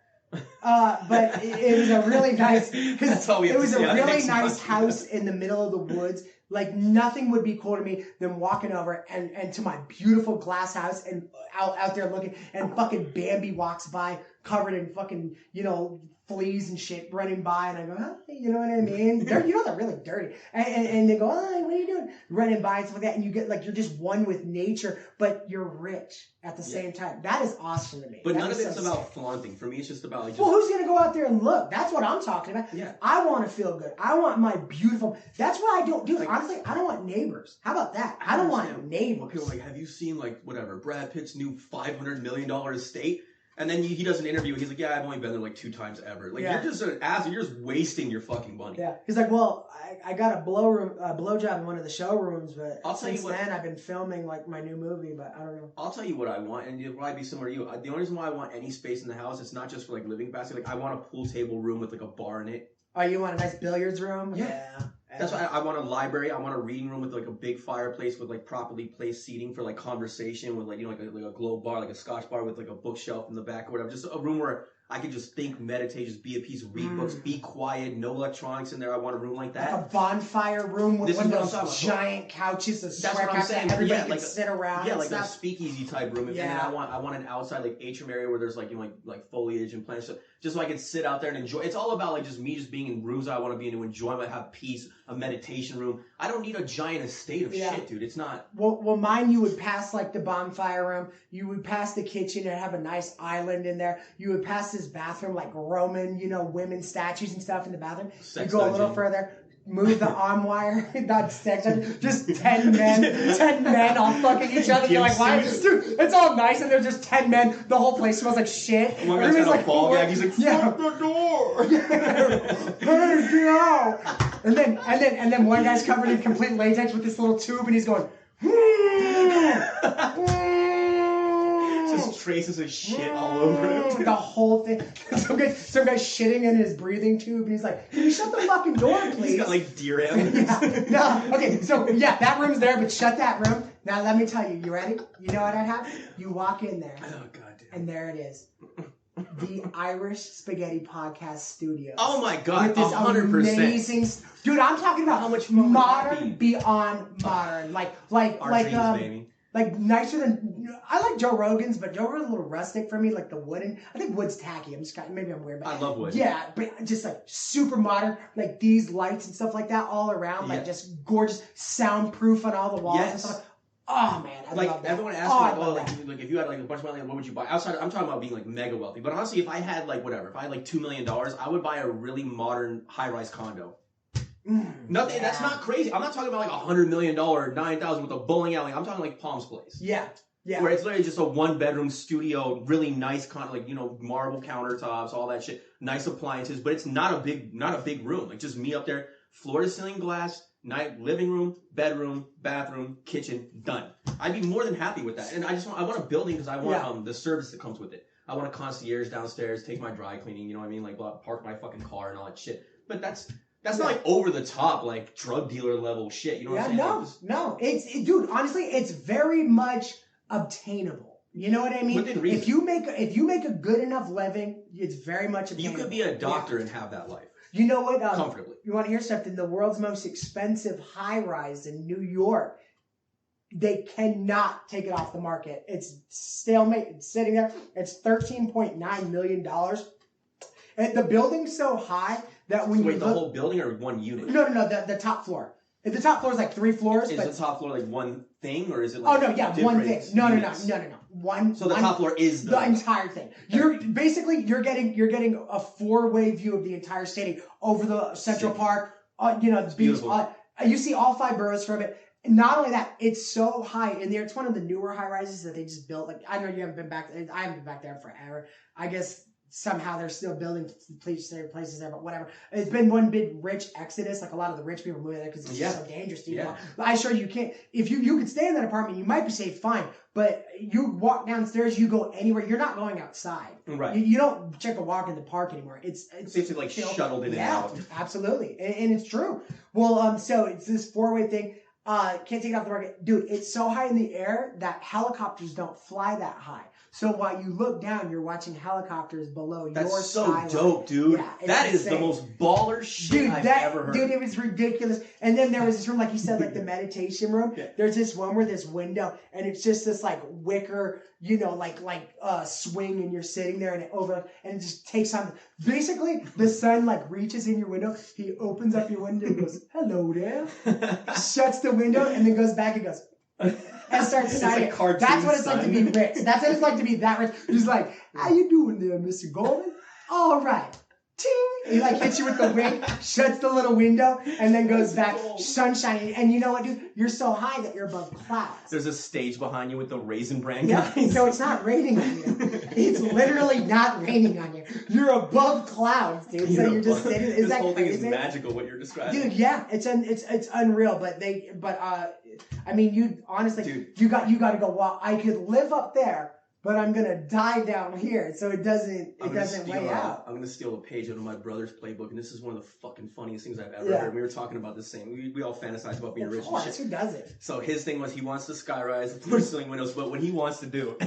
But it was a really nice, because it was a really nice house in the middle of the woods. Like nothing would be cooler to me than walking over and to my beautiful glass house and out there looking, and fucking Bambi walks by covered in fucking, you know, fleas and shit running by, and I go, huh? You know what I mean? They're really dirty, and they go, oh, what are you doing? Running by and stuff like that, and you get like, you're just one with nature, but you're rich at the same time. That is awesome to me. But none of it's about flaunting. For me, it's just about like. Well, who's gonna go out there and look? That's what I'm talking about. Yeah. I want to feel good. I want my beautiful. That's why I don't do it. Honestly, I don't want neighbors. How about that? I don't want neighbors. People are like, have you seen like whatever Brad Pitt's new $500 million estate? And then he does an interview. He's like, yeah, I've only been there like 2 times ever. Like, you're just an ass. You're just wasting your fucking money. Yeah. He's like, well, I got a blowjob in one of the showrooms, but since then I've been filming like my new movie, but I don't know. I'll tell you what I want, and it'll probably be similar to you. The only reason why I want any space in the house, it's not just for like living capacity. Like, I want a pool table room with like a bar in it. Oh, you want a nice billiards room? Yeah. That's why I want a library. I want a reading room with like a big fireplace with like properly placed seating for like conversation with like, you know, like a globe bar, like a Scotch bar with like a bookshelf in the back or whatever. Just a room where I can just think, meditate, just be at peace, read books, be quiet, no electronics in there. I want a room like that. Like a bonfire room with one of those giant couches, a square couch that everybody can sit around. Yeah, like a speakeasy type room. Yeah. And then I want an outside like atrium area where there's like, you know, like foliage and plants, just so I can sit out there and enjoy. It's all about like just me just being in rooms I want to be in to enjoy. I have peace, a meditation room. I don't need a giant estate of shit, dude. It's not. Well, mine, you would pass like the bonfire room. You would pass the kitchen and have a nice island in there. You would pass this bathroom, like Roman, you know, women statues and stuff in the bathroom. You go a little further, move the arm wire, not sex, just 10 men all fucking each other. You're like, why? Dude, it's all nice and there's just 10 men. The whole place smells like shit. One guy's got a ball gag. He's like, fuck the door. Hey, get out. And then one guy's covered in complete latex with this little tube and he's going, just traces of shit all over him. The whole thing. Some guy's shitting in his breathing tube, and he's like, "Can you shut the fucking door, please?" He's got like deer antlers. Okay, so yeah, that room's there, but shut that room. Now let me tell you. You ready? You know what I'd have? You walk in there. Oh god damn. And there it is. The Irish Spaghetti Podcast Studios. Oh my god, with this 100%. Amazing, dude. I'm talking about how much modern beyond modern, like nicer than I like Joe Rogan's, but Joe Rogan's a little rustic for me, like the wooden. I think wood's tacky. Maybe I'm weird, but I love wood. Yeah, but just like super modern, like these lights and stuff like that all around, like just gorgeous, soundproof on all the walls and stuff. Oh man, I love that. Everyone asks me, like if you had like a bunch of money, what would you buy? Outside, I'm talking about being like mega wealthy. But honestly, if I had like whatever, if I had like $2 million, I would buy a really modern high-rise condo. Nothing. That's not crazy. I'm not talking about like $100 million, 9,000 with a bowling alley. I'm talking like Palms Place. Yeah. Where it's literally just a 1-bedroom studio, really nice, like, you know, marble countertops, all that shit, nice appliances, but it's not a big room. Like just me up there, floor to ceiling glass, living room, bedroom, bathroom, kitchen, done. I'd be more than happy with that. And I want a building because I want the service that comes with it. I want a concierge downstairs, take my dry cleaning, you know what I mean? Like park my fucking car and all that shit. But that's not like over the top, like drug dealer level shit. You know what I'm saying? No. Dude, honestly, it's very much obtainable. You know what I mean? Within reason. If you make a good enough living, it's very much obtainable. You could be a doctor and have that life. You know what? Comfortably. You want to hear something? The world's most expensive high-rise in New York, they cannot take it off the market. It's stalemate. It's sitting there. It's $13.9 million. And the building's so high that when the whole building or one unit? No, the top floor. The top floor is like 3 floors. Is the top floor like one thing or is it like one thing. No. One. So the top floor is the entire thing. You're getting a 4-way view of the entire city over the Central Park. You know, the beach. You see all 5 boroughs from it. Not only that, it's so high in there. It's one of the newer high rises that they just built. Like I know you haven't been back. I haven't been back there forever. I guess somehow they're still building places there, but whatever. It's been one big rich exodus. Like a lot of the rich people moving there because it's just so dangerous to you. But I assure you can't. If you could stay in that apartment, you might be safe, fine. But you walk downstairs, you go anywhere. You're not going outside. Right. You don't check a walk in the park anymore. It's basically like shuttled in and out. Absolutely, and it's true. Well, so it's this 4-way thing. Can't take it off the market. Dude, it's so high in the air that helicopters don't fly that high. So while you look down, you're watching helicopters below your skyline. That's so dope, dude. Yeah, that is the most baller shit I've ever heard. Dude, it was ridiculous. And then there was this room, like you said, like the meditation room. Yeah. There's this one where this window, and it's just this like wicker, you know, like swing, and you're sitting there, and it just takes on. Basically, the sun like reaches in your window. He opens up your window and goes, "Hello there." Shuts the window and then goes back and goes. And starts signing. That's what it's like to be rich. That's what it's like to be that rich. He's like, "How you doing there, Mr. Goldman? All right. ting! He like hits you with the wing, shuts the little window, and then goes back, sunshine. And you know what, dude? You're so high that you're above clouds. There's a stage behind you with the Raisin Bran guys. So it's not raining on you. It's literally not raining on you. You're above clouds, dude. So you're just sitting. Is that whole crazy? Thing is magical. What you're describing, dude. Yeah, it's unreal. But I mean, you honestly, dude, you got to go. Well, I could live up there, but I'm gonna die down here, so it doesn't weigh out. I'm gonna steal a page out of my brother's playbook, and this is one of the fucking funniest things I've ever heard. We were talking about the same. We all fantasize about being rich and shit. Who doesn't? So his thing was he wants to skyrise the floor ceiling windows, but what he wants to do,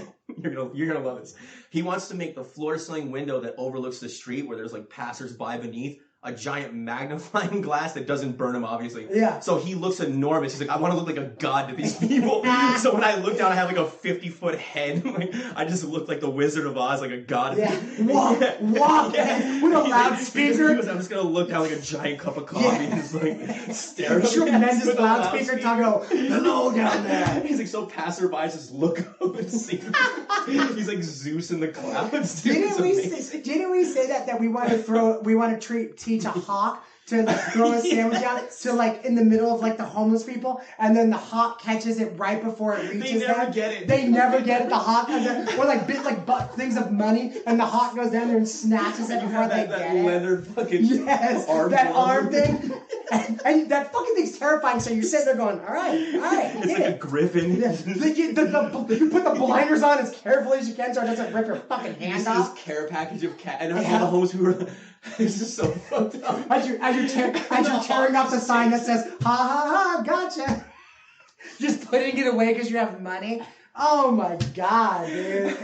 you're gonna love this. He wants to make the floor ceiling window that overlooks the street where there's like passers-by beneath a giant magnifying glass that doesn't burn him, obviously. Yeah. So he looks enormous. He's like, I want to look like a god to these people. So when I look down, I have like a 50-foot head. Like, I just look like the Wizard of Oz, like a god. Yeah. Walk with a loudspeaker. I'm just gonna look down like a giant cup of coffee and just like stare at him. Tremendous loudspeaker talking, go, hello down there. He's like, so passerbys just look up and see him. He's like Zeus in the clouds. Didn't we say that we want to teach a hawk to like throw a sandwich out to like in the middle of like the homeless people, and then the hawk catches it right before it reaches them. They never get it. They never get it. The hawk comes in, or like things of money, and the hawk goes down there and snatches it before they get it. Leather fucking arm thing. And that fucking thing's terrifying. So you're sitting there going, all right. It's like a griffin. You put the blinders on as carefully as you can so it doesn't rip your fucking hand off. This care package of cat, and all the homeless people are. This is so fucked up. As you're tearing off the sign that says, ha ha ha, gotcha. Just putting it away because you have money. Oh my god, dude.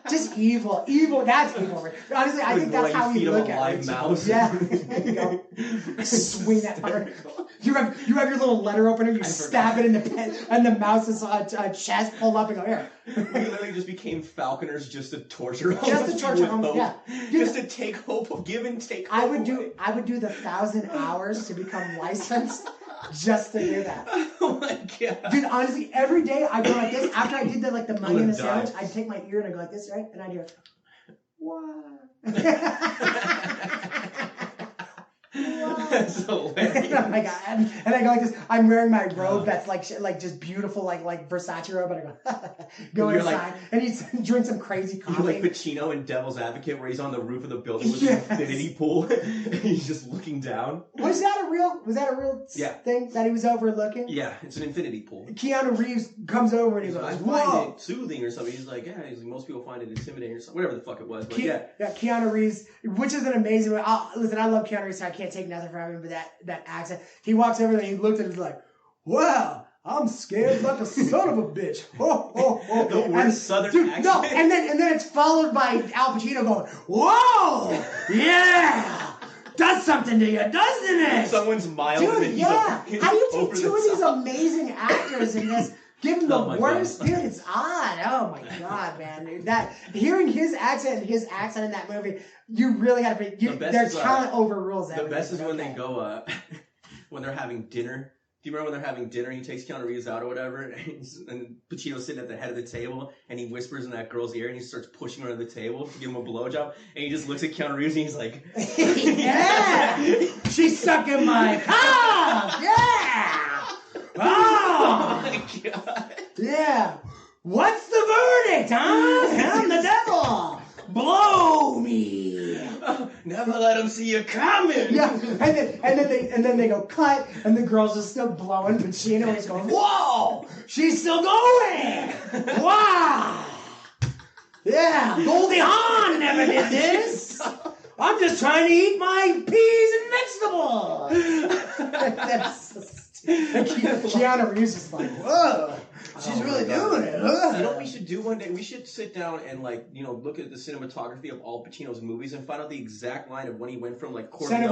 Just evil. That's evil. Honestly, I think that's how we look at it. Mouse. Yeah. There you go. Swing that fucker. You have your little letter opener, you stab it in the pen, and the mouse's chest pull up and go, here. We literally just became falconers just to torture homeless. Just to torture homeless, yeah. Just to take hope of give and take hope I would do the 1,000 hours to become licensed just to do that. Oh my god. Dude, honestly, every day I go like this. After I did the money in the sandwich, I'd take my ear and I'd go like this, right? And I'd hear, what? That's hilarious. Oh my god! And I go like this. I'm wearing my robe that's like just beautiful, like Versace robe. And I go inside, and he drinks some crazy coffee. You're like Pacino in Devil's Advocate, where he's on the roof of the building with an infinity pool, and he's just looking down. Was that a real thing that he was overlooking? Yeah, it's an infinity pool. Keanu Reeves comes over and he's like, I find it soothing or something. He's like, most people find it intimidating or something. Whatever the fuck it was, but yeah, Keanu Reeves, which is an amazing way. Listen, I love Keanu Reeves, so I can't take nothing from him, but that accent. He walks over there and he looked at it like, wow, I'm scared like a son of a bitch. The worst southern accent. No, and then it's followed by Al Pacino going, whoa, yeah, does something to you, doesn't it? Someone's mild. Dude, yeah. How do you take two of these amazing actors and just give them the worst? Dude, it's odd. Oh my god, man. That hearing his accent in that movie, you really got to be. Their talent overrules that. The best is when they go when they're having dinner. Do you remember when they're having dinner and he takes Keanu Reeves out or whatever, and Pacino's sitting at the head of the table and he whispers in that girl's ear and he starts pushing her to the table to give him a blowjob, and he just looks at Keanu Reeves and he's like, yeah, she's sucking my cock, yeah, oh my god, yeah. What's the verdict, huh? I'm the devil. Blow me. Never let them see you coming. Yeah, and then they go cut, and the girls are still blowing, but Pacino is going, whoa, she's still going. Wow. Yeah, Goldie Hawn never did this. I'm just trying to eat my peas and vegetables. Keanu Reeves is like, whoa. She's really doing it. Huh? You know what we should do one day? We should sit down and look at the cinematography of all Pacino's movies and find out the exact line of when he went from Corleone. Son of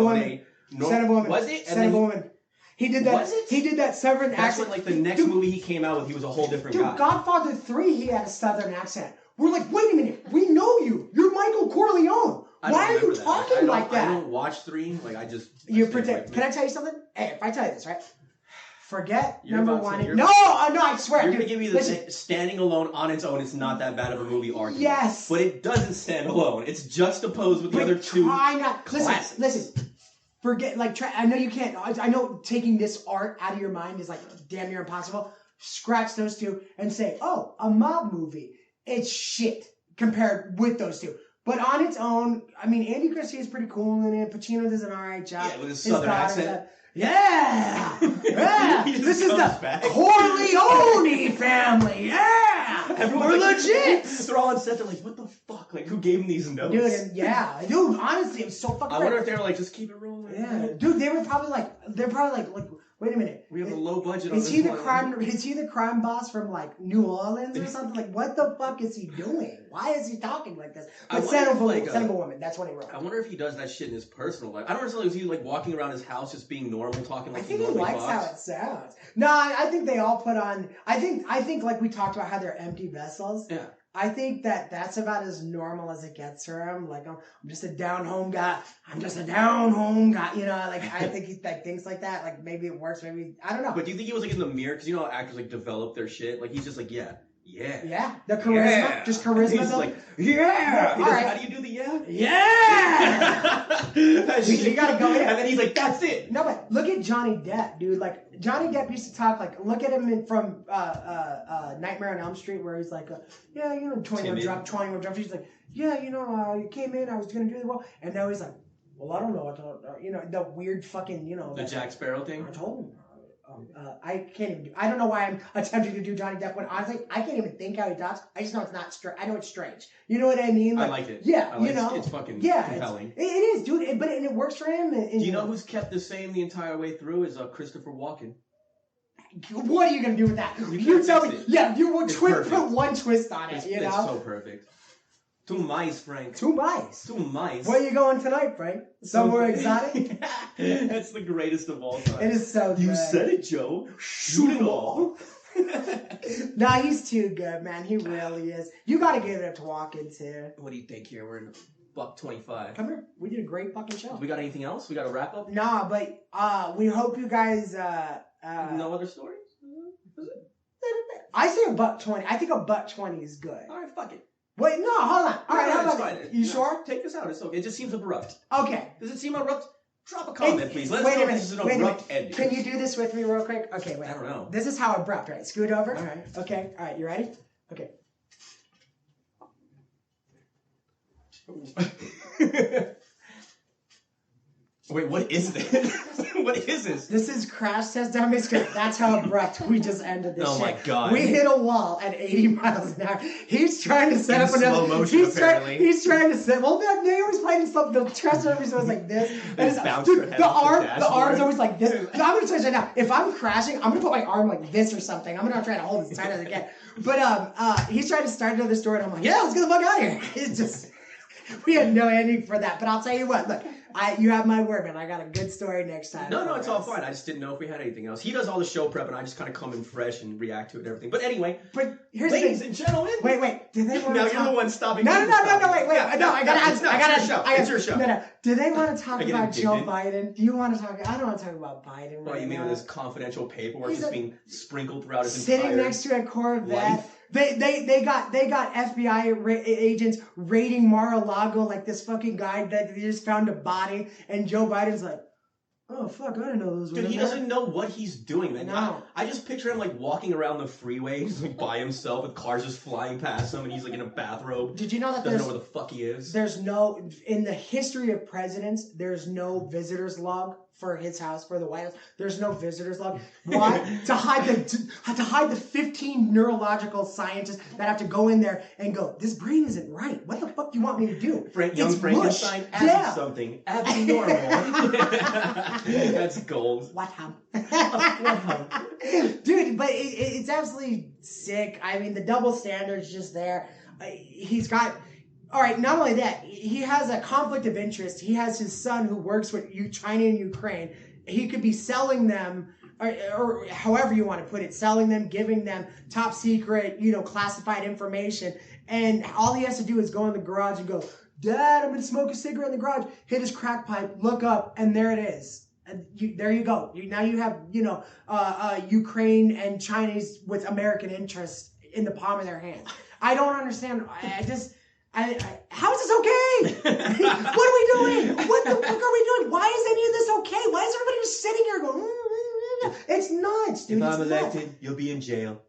a Woman. Was it? Son of a Woman. He did that. Was it? He did that Southern accent. That's when the next movie he came out with, he was a whole different guy. Godfather 3, he had a Southern accent. We're like, wait a minute, we know you. You're Michael Corleone. Why are you talking like that? I don't watch 3. I just. You pretend. Can I tell you something? Hey, if I tell you this, right? Forget You're number about to- one. you're- No, I swear. You're dude, gonna give me the standing alone on its own. It's not that bad of a movie argument. Yes. But it doesn't stand alone. It's juxtaposed with the But other two. try not. classics. Listen. Forget, like, I know you can't. I know taking this art out of your mind is like damn near impossible. Scratch those two and say, oh, a mob movie. It's shit compared with those two. But on its own, I mean, Andy Garcia is pretty cool in it. Pacino does an alright job. Yeah, with his southern accent. Yeah! This is the back. Corleone family! Yeah! We're legit! They're all on set. They're like, what the fuck? Like, who gave him these notes? Dude, honestly, it was so fucking I wonder if they were like, just keep it rolling. Yeah, dude, they're probably like, wait a minute. We have a low budget on Is this he the one. Is he the crime boss from like New Orleans or something? Like, what the fuck is he doing? Why is he talking like this? But Son of a Woman, that's what he wrote. I wonder if he does that shit in his personal life. I don't understand. Is he like walking around his house just being normal, talking like I think he likes talks? how it sounds. No, I think they all put on. I think like we talked about how they're empty vessels. Yeah. I think that's about as normal as it gets for him. Like, I'm just a down home guy. You know, like, I think he like things like that. Like, maybe it works, maybe, I don't know. But do you think he was like in the mirror? Because you know how actors like develop their shit? Like, he's just like, yeah. Yeah, the charisma, just charisma. He's like, yeah. All right. How do you do the yeah? Yeah. You gotta go in. And then he's like, that's it. No, but look at Johnny Depp, dude. Like, Johnny Depp used to talk like, look at him from Nightmare on Elm Street, where he's like, 21 Jump. He's like, you came in, I was gonna do the role, and now he's like, well, I don't know what to, the weird fucking, the Jack Sparrow thing. I told him. I can't even I don't know why I'm attempting to do Johnny Depp when honestly I can't even think how he talks. I just know it's not straight. I know it's strange. You know what I mean? Like, I like it. Yeah, it's fucking compelling. It is, dude. It works for him. Do you know who's kept the same the entire way through? Is Christopher Walken. What are you gonna do with that? You tell me. it. Yeah, you will put one twist on it. It's so perfect. Two mice, Frank. Two mice. Where are you going tonight, Frank? Somewhere exotic? That's the greatest of all time. It is so good. You said it, Joe. Shoot it all. Nah, he's too good, man. He really is. You gotta give it up to Walken, too. What do you think here? We're in $1.25. Come here. We did a great fucking show. We got anything else? We got a wrap up? Nah, but we hope you guys... no other stories? I say $1.20. I think $1.20 is good. All right, fuck it. Wait, no, hold on. All right, how about it? You sure? Take this out. It's okay. It just seems abrupt. Okay. Does it seem abrupt? Drop a comment, please. Let us know if this is an abrupt ending. Can you do this with me real quick? Okay, wait. I don't know. This is how abrupt, right? Scoot over. All right. Okay. All right, you ready? Okay. Wait, what is this? What is this? This is Crash Test Dummy Script. That's how abrupt we just ended this shit. Oh my god. We hit a wall at 80 miles an hour. He's trying to set up another... slow motion, apparently. He's trying to set... Well, they always played in slow... The trust always was like this. The arm's always like this. I'm going to tell you right now, if I'm crashing, I'm going to put my arm like this or something. I'm going to try to hold it as tight as I can. But he's trying to start another story, and I'm like, yeah, let's get the fuck out of here. It's just... We had no ending for that. But I'll tell you what, look... you have my word, man. I got a good story next time. No, it's all fine. I just didn't know if we had anything else. He does all the show prep, and I just kind of come in fresh and react to it and everything. But anyway, ladies and gentlemen. Wait. Do they want to now you're the one stopping. No, wait. No, I gotta ask. It's your show. No. Do they want to talk about Joe Biden? Do you want to talk? I don't want to talk about Biden. What you mean with this confidential paperwork just being sprinkled throughout his sitting entire next to a Corvette? life? They got FBI agents raiding Mar-a-Lago like this fucking guy that they just found a body, and Joe Biden's like, oh fuck, I didn't know those were Dude, he doesn't know what he's doing, man. No. I just picture him like walking around the freeway just like by himself with cars just flying past him, and he's like in a bathrobe. Did you know that doesn't know where the fuck he is? There's no, in the history of presidents, there's no visitors log for his house, for the White House. There's no visitors log. Why? to hide the 15 neurological scientists that have to go in there and go, this brain isn't right. What the fuck do you want me to do? Young Frankenstein added something abnormal. That's gold. What happened? Dude, but it's absolutely sick. I mean, the double standard's just there. He's got... All right, not only that, he has a conflict of interest. He has his son who works with China and Ukraine. He could be selling them, or however you want to put it, selling them, giving them top secret, classified information. And all he has to do is go in the garage and go, Dad, I'm going to smoke a cigarette in the garage, hit his crack pipe, look up, and there it is. There you go. Now you have, Ukraine and Chinese with American interests in the palm of their hands. I don't understand. How is this okay? What are we doing? What the fuck are we doing? Why is any of this okay? Why is everybody just sitting here going, it's nuts, dude. If I'm elected, you'll be in jail.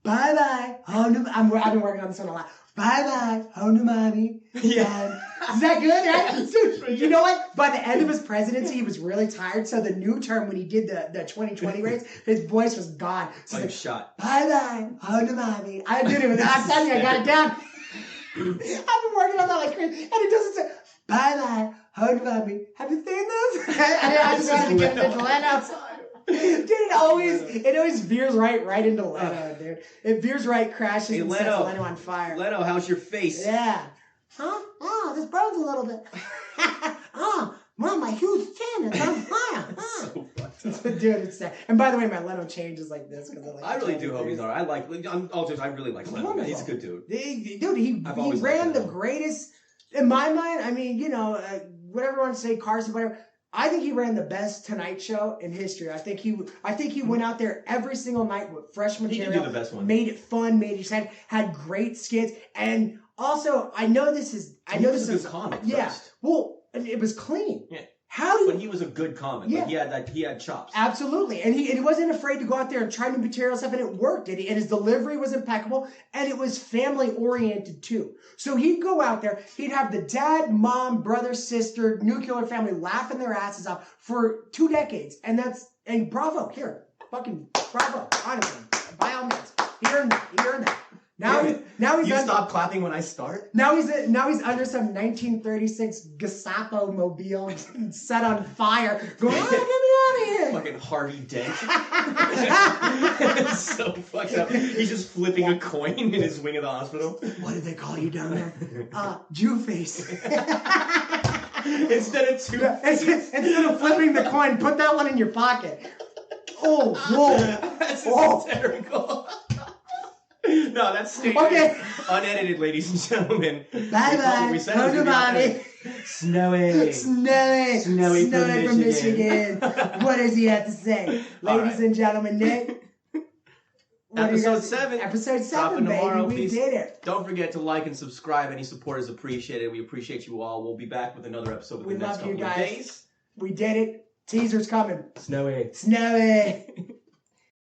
Bye-bye. I've been working on this one a lot. Bye-bye. Home to mommy. Yeah. Is that good, right? So, you know what? By the end of his presidency, he was really tired. So the new term, when he did the 2020 race, his voice was gone. So like shot. Bye-bye. Home to mommy. I did it. I'm telling you, I got it down. I've been working on that like crazy. And it doesn't say, bye-bye. Home to mommy. Have you seen this? I just wanted to get it to Zelenof. Dude, it always veers right into Leno, dude. It veers right, crashes, and sets Leno on fire. Leno, how's your face? Yeah. Huh? Oh, this burns a little bit. Oh, Mom, my huge chin is on fire. So fucked up. Dude, it's sad. And by the way, my Leno change is like this. I really do hope he's alright. I really like Leno. Man. He's a good dude. Dude, he ran the greatest, in my mind, I mean, whatever you want to say, Carson, whatever. I think he ran the best Tonight Show in history. I think he went out there every single night with fresh material. He could do the best one. Made it fun. Made it exciting. Had great skits. And also, I know this is a good comic. Yeah. First. Well, it was clean. Yeah. But he was a good comic. Yeah. Like he had chops. Absolutely. And he wasn't afraid to go out there and try new material stuff, and it worked. And his delivery was impeccable, and it was family oriented too. So he'd go out there, he'd have the dad, mom, brother, sister, nuclear family laughing their asses off for 2 decades. And bravo, fucking bravo, honestly, by all means. He earned that. Now he's stop clapping when I start? Now he's under some 1936 Gestapo mobile set on fire, going, get me out of here. Fucking Harvey Dent. It's so fucked up. He's just flipping a coin in his wing of the hospital. What did they call you down there? Jew face. Instead of flipping the coin, put that one in your pocket. Oh, whoa. That's hysterical. No, that's staying unedited, ladies and gentlemen. Bye-bye. Goodbye. Snowy from Michigan. What does he have to say? Ladies and gentlemen, Nick. Episode 7. Episode 7, baby. Tomorrow, we did it. Don't forget to like and subscribe. Any support is appreciated. We appreciate you all. We'll be back with another episode within the next couple of days. We did it. Teaser's coming. Snowy.